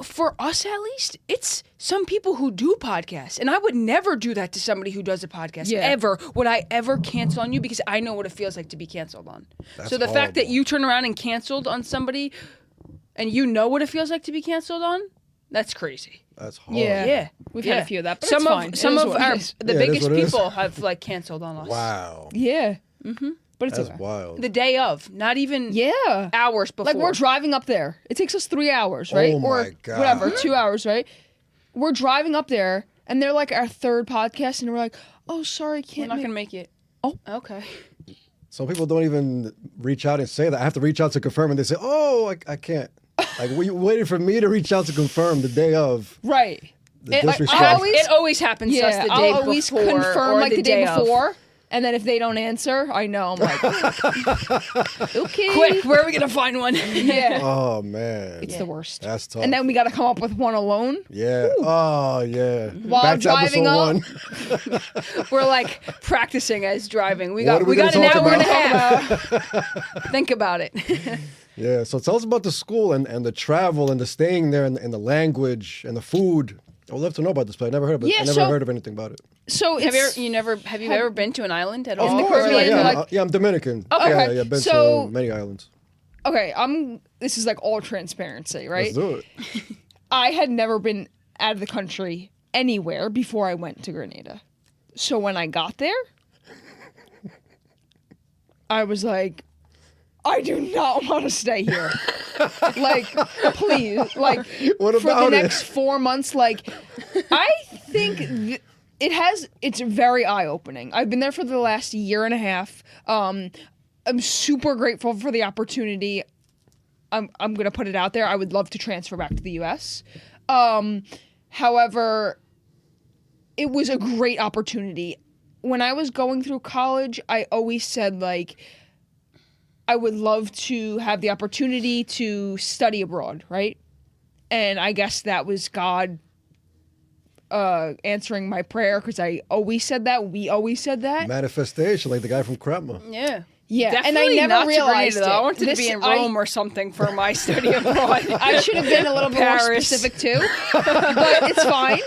For us, at least, it's some people who do podcasts, and I would never do that to somebody who does a podcast. Yeah. Ever would I ever cancel on you because I know what it feels like to be canceled on. That's so the fact that horrible. you turn around and canceled on somebody, and you know what it feels like to be canceled on, that's crazy. That's horrible. Yeah, We've had a few of that, but some it's fine. of It some is of what it our is. the Yeah, it is biggest what it is. people have like canceled on us. Wow. Yeah. Mm-hmm. But it's That's okay. wild. The day of, not even Yeah. hours before. Like we're driving up there. It takes us 3 hours, right? Oh or my God. whatever, 2 hours, right? We're driving up there, and they're like our third podcast, and we're like, "Oh, sorry, we're can't." not gonna make it. Oh. Okay. Some people don't even reach out and say that. I have to reach out to confirm, and they say, "Oh, I can't." Like, were you waiting for me to reach out to confirm the day of? Right. The It- like, disrespect. It always happens to us Yeah, the day I'll before always confirm or like the day of. before, and then if they don't answer, I know I'm like, okay, Quick, where are we gonna find one? Yeah, Oh man, it's the worst. that's tough. And then we got to come up with one alone. yeah. Oh yeah. While Back to driving episode up. 1. We're like practicing as driving. We What got are we got an gonna talk hour and a about? half. Think about it. Yeah. So tell us about the school and the travel and the staying there and the language and the food. I would love to know about this, but I never heard of it. Yeah, I never heard of anything about it. So have you ever been to an island at all? In the Caribbean, yeah, I'm Dominican. Okay. Yeah, been to many islands. Okay, this is like all transparency, right? Let's do it. I had never been out of the country anywhere before I went to Grenada. So when I got there, I was like, I do not want to stay here. Like, please. Like, what for the next 4 months, like, I think it's very eye-opening. I've been there for the last year and a half. I'm super grateful for the opportunity. I'm going to put it out there. I would love to transfer back to the U.S. However, it was a great opportunity. When I was going through college, I always said, like, I would love to have the opportunity to study abroad, right? And I guess that was God answering my prayer, because I always said that. We always said that. Manifestation, like the guy from Kretma. Yeah. Yeah, Definitely and I never realized it. I wanted to be in Rome or something for my study abroad. I should have been a little bit more specific too, but it's fine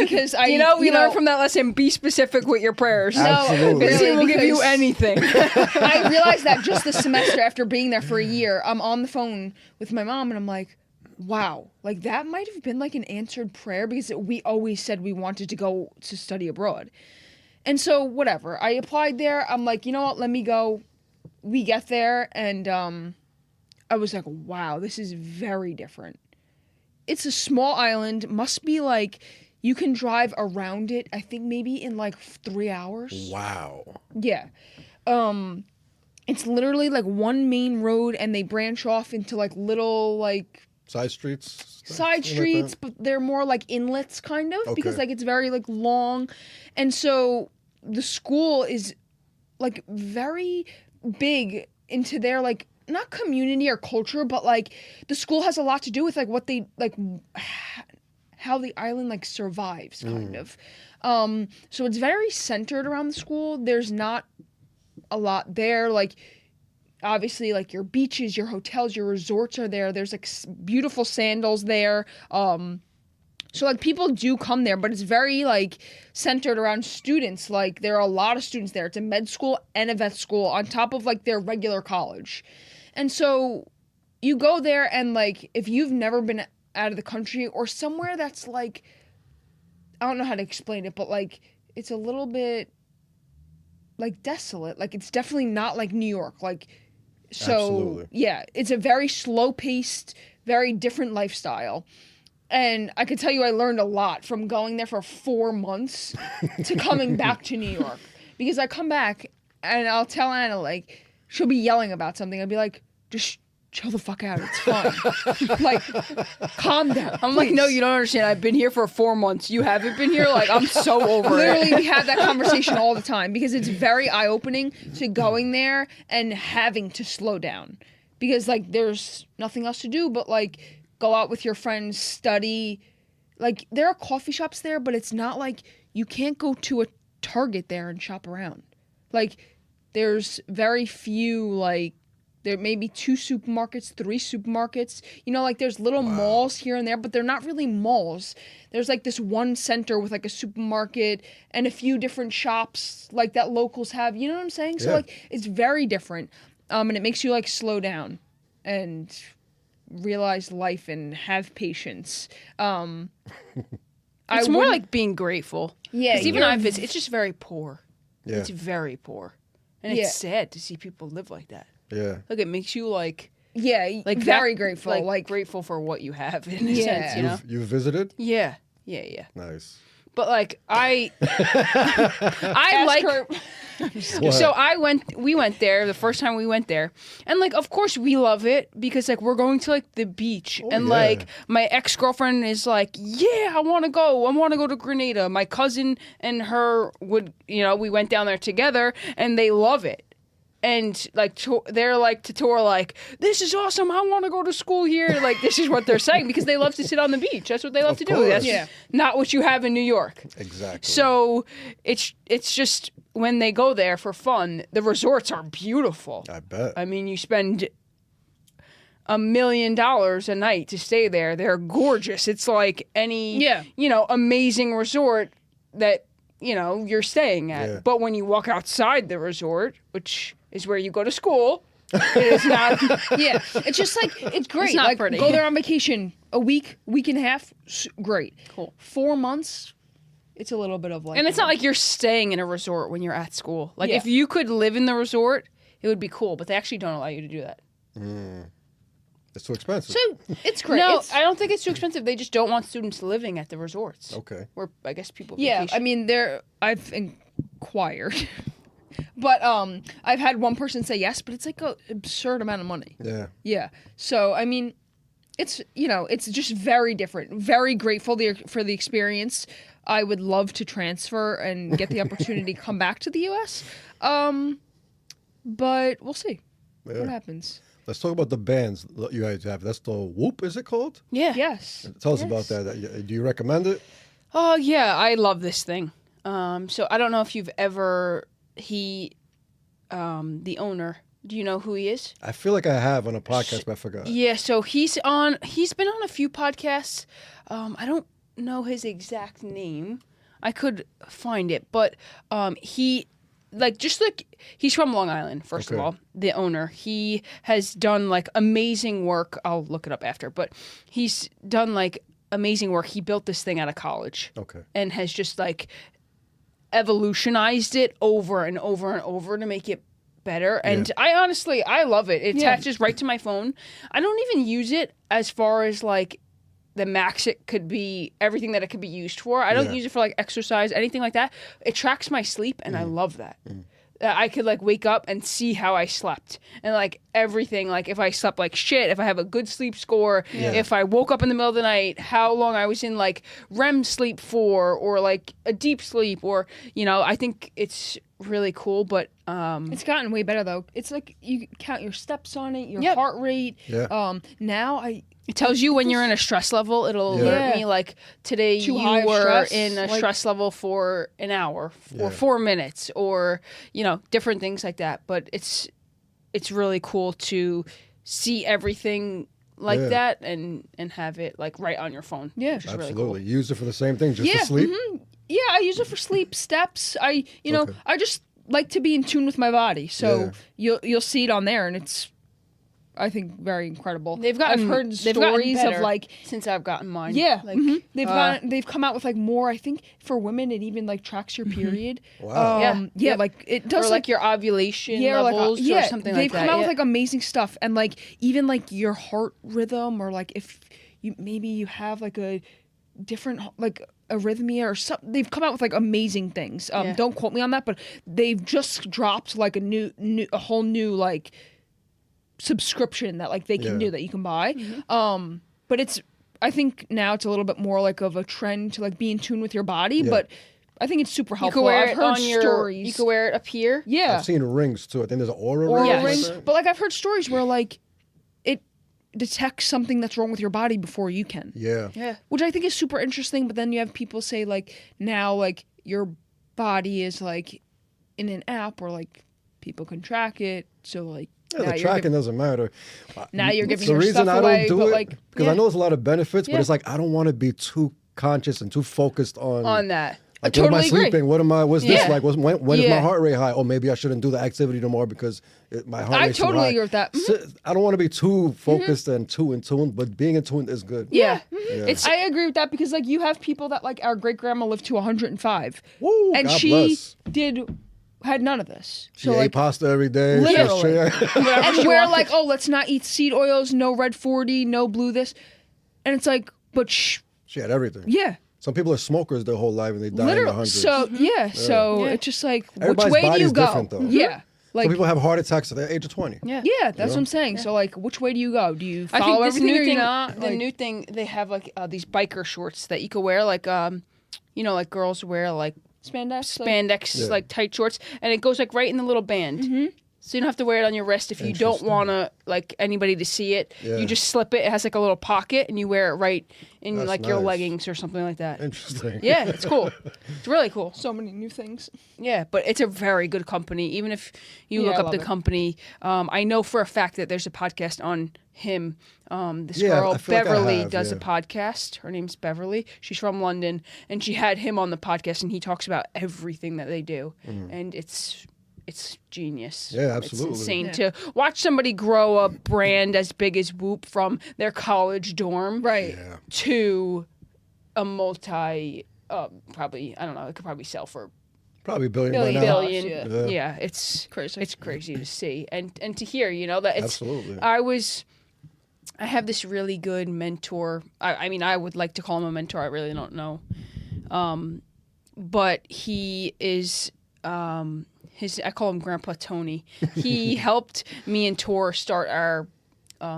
because we learned from that lesson: be specific with your prayers. Absolutely. No, really, will give you anything. I realized that just this semester, after being there for a year, I'm on the phone with my mom, and I'm like, wow, like that might have been like an answered prayer, because we always said we wanted to go to study abroad. And so, whatever, I applied there. I'm like, you know what, let me go. We get there, and I was like, wow, this is very different. It's a small island. Must be like, you can drive around it, I think maybe in like 3 hours. Wow. Yeah. It's literally like one main road, and they branch off into like little like... Side streets? Side streets, but they're more like inlets kind of, because like it's very like long. And so the school is like very big into their like, not community or culture, but like the school has a lot to do with like what they like, how the island like survives kind of. So it's very centered around the school. There's not a lot there. Like, obviously, like your beaches, your hotels, your resorts are there. There's like beautiful sandals there. So like people do come there, but it's very like centered around students. Like there are a lot of students there. It's a med school and a vet school on top of like their regular college. And so you go there, and like if you've never been out of the country or somewhere that's like, I don't know how to explain it, but like it's a little bit like desolate. Like it's definitely not like New York. Like, so Absolutely. Yeah, it's a very slow paced, very different lifestyle. And I could tell you I learned a lot from going there for 4 months to coming back to New York. Because I come back and I'll tell Anna, like, she'll be yelling about something. I'll be like, just chill the fuck out. It's fine. Like, calm down. I'm like, no, you don't understand. I've been here for 4 months. You haven't been here? Like, I'm so over Literally, it. we have that conversation all the time, because it's very eye-opening to going there and having to slow down. Because, like, there's nothing else to do but, like, go out with your friends, study. Like, there are coffee shops there, but it's not like you can't go to a Target there and shop around. Like, there's very few, like, there may be 2 supermarkets, 3 supermarkets. You know, like, there's little malls here and there, but they're not really malls. There's, like, this one center with, like, a supermarket and a few different shops, like, that locals have. You know what I'm saying? So, like, it's very different. And it makes you, like, slow down and realize life and have patience. It's more like being grateful. Yeah. Because even I visit, it's just very poor. Yeah. It's very poor. And it's sad to see people live like that. Yeah. Like, it makes you like... Yeah, like very grateful. Like grateful for what you have, in a sense, you know? You've visited? Yeah. Nice. But like I like so we went there the first time we went there, and like of course we love it because like we're going to like the beach, and like my ex-girlfriend is like, yeah, I want to go to Grenada. My cousin and her would, you know, we went down there together and they love it. And like they're like to Tor, like, this is awesome. I want to go to school here. Like, this is what they're saying because they love to sit on the beach. That's what they love to do. That's not what you have in New York. Exactly. So it's just when they go there for fun, the resorts are beautiful. I bet. I mean, you spend $1 million a night to stay there. They're gorgeous. It's like any, amazing resort that, you're staying at. Yeah. But when you walk outside the resort, which is where you go to school, it is not. Yeah, it's just like, it's great. It's not like, pretty. go there on vacation a week and a half, great. Cool. 4 months, it's a little bit of like. And it's not like you're staying in a resort when you're at school. Like, Yeah. if you could live in the resort, it would be cool. But they actually don't allow you to do that. It's too expensive. So it's great. No, It's, I don't think it's too expensive. They just don't want students living at the resorts. Okay. Where I guess people yeah, vacation. I mean, I've inquired, but I've had one person say yes, but it's like an absurd amount of money. Yeah. Yeah. So I mean, it's it's just very different. Very grateful for the experience. I would love to transfer and get the opportunity to come back to the U.S. But we'll see what happens. Let's talk about the bands that you guys have. That's the Whoop, is it called? Yeah. Yes. Tell us about that. Do you recommend it? Oh, yeah. I love this thing. So I don't know if you've ever... the owner... Do you know who he is? I feel like I have on a podcast, but I forgot. Yeah, so he's been on a few podcasts. I don't know his exact name. I could find it, but he's from Long Island, first of all, the owner. He has done like amazing work. I'll look it up after, but he's done like amazing work. He built this thing out of college. Okay. And has just like evolutionized it over and over and over to make it better. And I love it. It attaches right to my phone. I don't even use it as far as like the max it could be, everything that it could be used for. I don't use it for like exercise, anything like that. It tracks my sleep, and I love that. I could like wake up and see how I slept and like everything. Like if I slept like shit, if I have a good sleep score, if I woke up in the middle of the night, how long I was in like REM sleep for, or like a deep sleep, or I think it's really cool. But it's gotten way better though. It's like you count your steps on it, your heart rate. Yeah. Now it tells you when you're in a stress level. It'll alert me like today Too you high of were stress, in a like- stress level for an hour or 4 minutes, or different things like that. But it's really cool to see everything like that and have it like right on your phone. Yeah. Which is Absolutely. really cool. Use it for the same thing, just to sleep. Yeah, I use it for sleep, steps. I just like to be in tune with my body. So you'll see it on there, and it's, I think, very incredible. I've heard stories of like since I've gotten mine. Yeah, like they've come out with like more. I think for women, it even like tracks your period. Wow. Like it does or like your ovulation or levels or something like that. They've come out with like amazing stuff, and like even like your heart rhythm, or like if you have like a different like arrhythmia or something. They've come out with like amazing things. Don't quote me on that, but they've just dropped like a whole new like subscription that like they can do that you can buy. But I think now it's a little bit more like of a trend to like be in tune with your body, but I think it's super helpful. You can wear I've it heard on your stories. You can wear it up here. Yeah. I've seen rings too. I think there's an aura Oral ring. ring. But like I've heard stories where like it detects something that's wrong with your body before you can. Yeah. Which I think is super interesting, but then you have people say like now like your body is like in an app where like people can track it. So like Yeah, the tracking doesn't matter. now you're giving the your reason stuff I don't away, do but it, like because I know there's a lot of benefits, but it's like I don't want to be too conscious and too focused on that. Like, I what am I totally agree. sleeping? What's this like? When is my Yeah. heart rate high? Oh, maybe I shouldn't do the activity no more because my heart rate's too totally high. agree with that. So, I don't want to be too focused and too in tune, but being in tune is good. Yeah. It's I agree with that because like you have people that like our great grandma lived to 105. Woo, and God she bless. had none of this. She ate pasta every day. Literally. And we're wanted. like, oh, let's not eat seed oils, no red 40, no blue this. And it's like, but She had everything. yeah. Some people are smokers their whole life and they die in the Literally. hundreds. So it's just like, Everybody's which way do body's you go? different, though. Yeah. Like Some people have heart attacks at the age of 20. yeah. yeah, that's what I'm saying. So like, which way do you go? Do you I follow think this everything new or thing, not? the Like- new thing, they have like these biker shorts that you could wear, like like girls wear like spandex. spandex like tight shorts, and it goes like right in the little band. So you don't have to wear it on your wrist if you don't want to, like, anybody to see it. Yeah. You just slip it. It has, like, a little pocket, and you wear it right in, That's like, your nice. leggings or something like that. Interesting. Yeah, it's cool. It's really cool. So many new things. Yeah, but it's a very good company. Even if you Yeah, look I up love the it. company, I know for a fact that there's a podcast on him. This Yeah, girl, I feel like I Beverly, have, does yeah. a podcast. Her name's Beverly. She's from London, and she had him on the podcast, and he talks about everything that they do, and it's genius. Yeah, absolutely. It's insane to watch somebody grow a brand as big as Whoop from their college dorm Right. Yeah. to a probably, I don't know, it could probably sell for Probably a billion, Billion by now. dollars. billion. Yeah. Yeah, it's Crazy. It's crazy to see and to hear. You know that it's. Absolutely. I have this really good mentor. I mean, I would like to call him a mentor. I really don't know, but he is. I call him Grandpa Tony. He helped me and Tor start our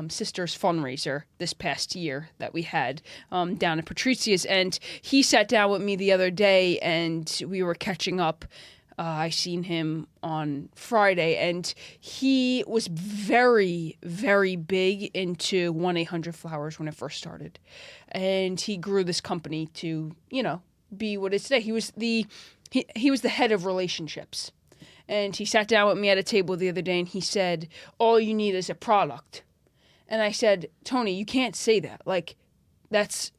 sister's fundraiser this past year that we had down at Patricia's, and he sat down with me the other day, and we were catching up. I seen him on Friday, and he was very, very big into 1-800-Flowers when it first started, and he grew this company to, be what it is today. He was the head of relationships, and he sat down with me at a table the other day, and he said, "All you need is a product." And I said, "Tony, you can't say that. Like, that's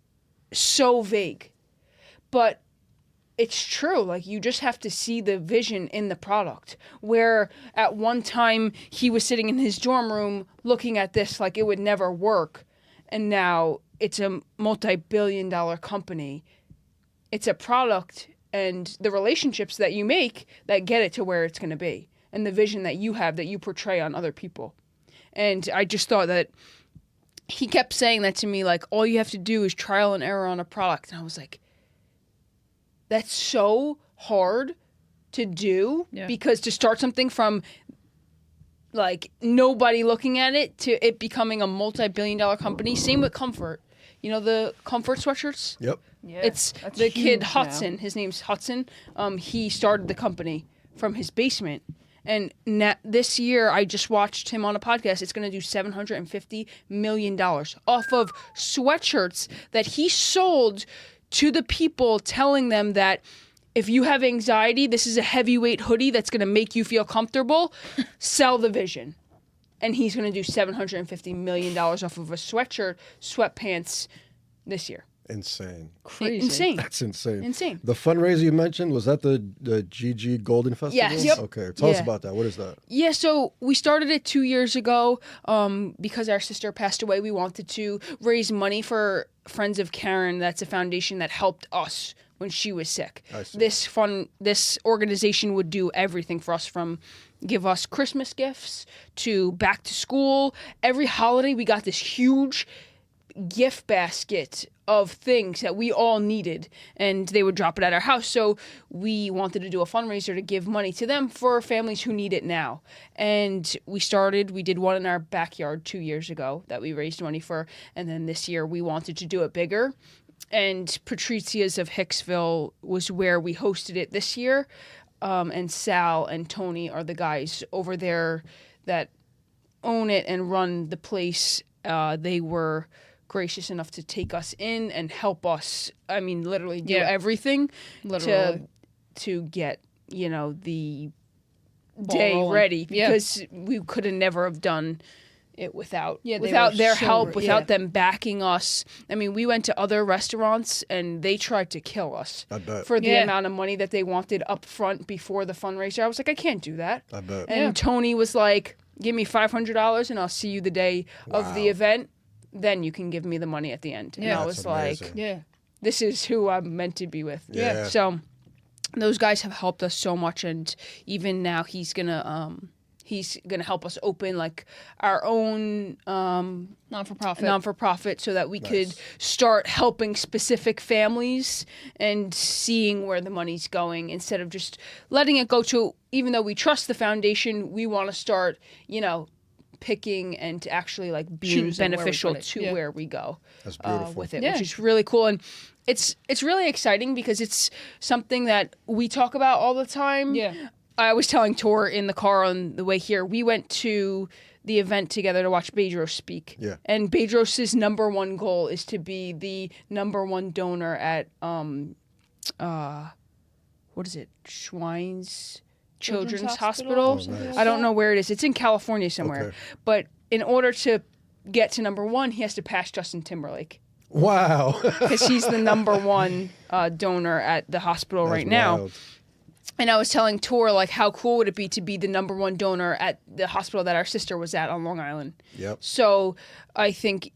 so vague." But it's true. Like, you just have to see the vision in the product. Where at one time he was sitting in his dorm room looking at this like it would never work. And now it's a multi-billion-dollar company. It's a product and the relationships that you make that get it to where it's going to be. And the vision that you have that you portray on other people. And I just thought that he kept saying that to me, like, all you have to do is trial and error on a product. And I was like, that's so hard to do because to start something from like nobody looking at it to it becoming a multi-billion-dollar company. Same with Comfort. You know the Comfort sweatshirts? Yep. Yeah, It's that's the kid huge Hudson. His name's Hudson. He started the company from his basement. And this year, I just watched him on a podcast. It's going to do $750 million off of sweatshirts that he sold to the people, telling them that if you have anxiety, this is a heavyweight hoodie that's going to make you feel comfortable. Sell the vision. And he's going to do $750 million off of a sweatshirt, sweatpants this year. Insane. Crazy. Insane. That's insane. Insane. The fundraiser you mentioned, was that the GG Golden Festival? Yes. Yep. Okay. Tell us Yeah. about that. What is that? Yeah, so we started it 2 years ago because our sister passed away. We wanted to raise money for Friends of Karen. That's a foundation that helped us when she was sick. I see. This organization would do everything for us, from give us Christmas gifts to back to school. Every holiday we got this huge gift basket of things that we all needed, and they would drop it at our house. So we wanted to do a fundraiser to give money to them for families who need it now. And we did one in our backyard 2 years ago that we raised money for, and then this year we wanted to do it bigger. And Patricia's of Hicksville was where we hosted it this year. And Sal and Tony are the guys over there that own it and run the place. They were gracious enough to take us in and help us. I mean, literally do everything to get, the day rolling. ready, Yeah. because we could have never have done it without they without were their so help, great. without them backing us. I mean, we went to other restaurants and they tried to kill us I bet. for the Yeah. amount of money that they wanted up front before the fundraiser. I was like, I can't do that. I bet. And Tony was like, give me $500 and I'll see you the day of the event. Then you can give me the money at the end. And Yeah. I That's was amazing. like, Yeah. this is who I'm meant to be with. Yeah. So those guys have helped us so much, and even now he's gonna help us open like our own non-for-profit so that we could start helping specific families and seeing where the money's going, instead of just letting it go to, even though we trust the foundation, we want to start, picking and actually like being Choosing where we beneficial put it. to Yeah. where we go That's beautiful. with it, Yeah. which is really cool. And it's really exciting because it's something that we talk about all the time. Yeah. I was telling Tor in the car on the way here, we went to the event together to watch Bedros speak. Yeah. And Bedros' number one goal is to be the number one donor at what is it? Schwein's Children's Hospital. Oh, nice. I don't know where it is. It's in California somewhere. Okay. But in order to get to number one, he has to pass Justin Timberlake. Wow. Because he's the number one donor at the hospital right now. Wild. And I was telling Tor, like, how cool would it be to be the number one donor at the hospital that our sister was at on Long Island? Yep. So I think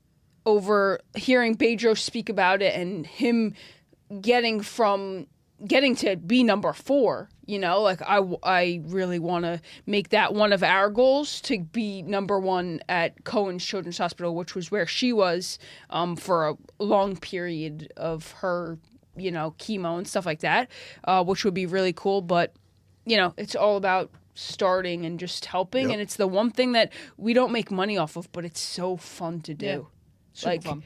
over hearing Bedros speak about it and him getting to be number 4, you know, like I really want to make that one of our goals, to be number 1 at Cohen's Children's Hospital, which was where she was for a long period of her, you know, chemo and stuff like that, which would be really cool. But, you know, it's all about starting and just helping. Yep. And it's the one thing that we don't make money off of, but it's so fun to do. Yeah. Super Like fun.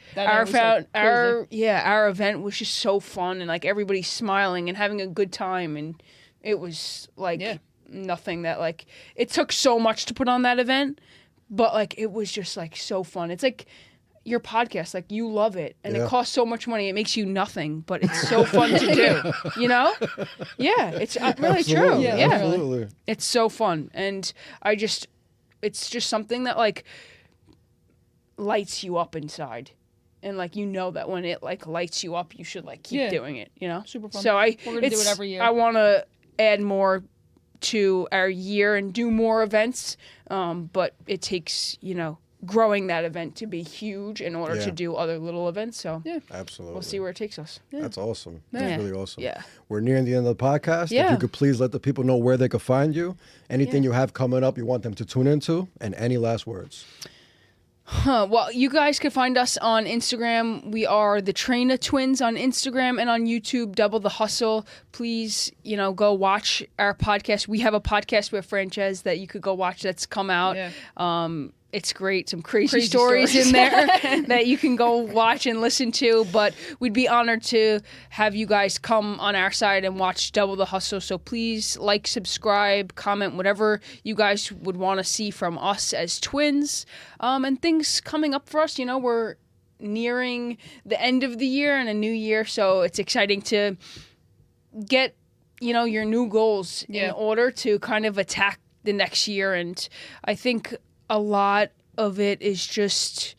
our event was just so fun, and like everybody's smiling and having a good time, and it was like nothing that, like, it took so much to put on that event, but like it was just like so fun. It's like your podcast, like you love it, and it costs so much money, it makes you nothing, but it's so fun to do, you know? Yeah, it's really true. Absolutely. Yeah, Absolutely. it's so fun, and it's just something that like lights you up inside, and like, you know that when it like lights you up, you should like keep doing it, you know? Super fun. So We're gonna do it every year. I want to add more to our year and do more events, but it takes, you know, growing that event to be huge in order to do other little events. So Absolutely. we'll see where it takes us. That's awesome. That's really awesome. Yeah. We're nearing the end of the podcast. If Yeah. you could please let the people know where they could find you, anything you have coming up you want them to tune into, and any last words. Well, you guys can find us on Instagram. We are the Traina Twins on Instagram, and on YouTube, Double the Hustle. Please, you know, go watch our podcast. We have a podcast with Franjez that you could go watch that's come out. Yeah. It's great. Some crazy stories in there that you can go watch and listen to. But we'd be honored to have you guys come on our side and watch Double the Hustle. So please like, subscribe, comment, whatever you guys would want to see from us as twins. And things coming up for us. You know, we're nearing the end of the year and a new year. So it's exciting to get, you know, your new goals in order to kind of attack the next year. And I think a lot of it is just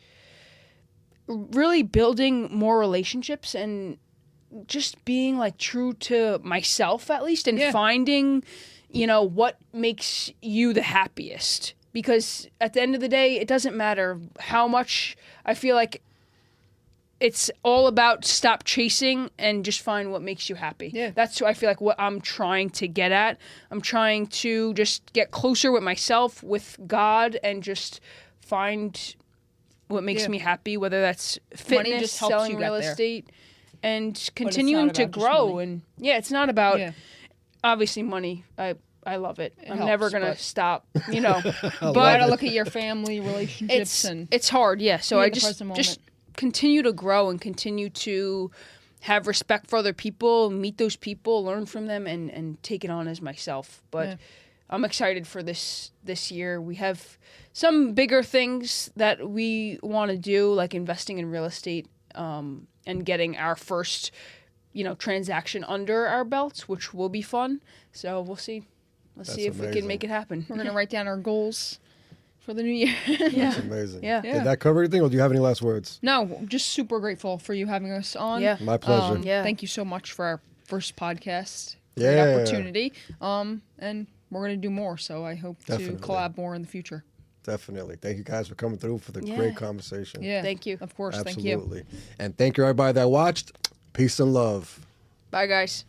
really building more relationships and just being like true to myself, at least, and finding, you know, what makes you the happiest. Because at the end of the day, it doesn't matter how much. I feel like it's all about stop chasing and just find what makes you happy. Yeah. That's what I feel like what I'm trying to get at. I'm trying to just get closer with myself, with God, and just find what makes me happy, whether that's fitness, just helps selling you get real there. estate, and continuing to about just grow. money. And it's not about obviously money. I love it. I'm helps, never going to but- stop, you know. But But to look at your family relationships it's hard, So be I in the present moment. just continue to grow and continue to have respect for other people, meet those people, learn from them, and take it on as myself. But I'm excited for this year. We have some bigger things that we want to do, like investing in real estate, and getting our first, you know, transaction under our belts, which will be fun. So we'll see. Let's see if we can make it happen. We're gonna write down our goals for the new year. That's amazing. Yeah. Did that cover everything, or do you have any last words? No, just super grateful for you having us on. Yeah. My pleasure. Thank you so much for our first podcast. Yeah. Great opportunity. And we're gonna do more. So I hope Definitely. to collab more in the future. Definitely. Thank you guys for coming through for the great conversation. Yeah. Thank you. Of course. Absolutely. Thank you. And thank you everybody that watched. Peace and love. Bye, guys.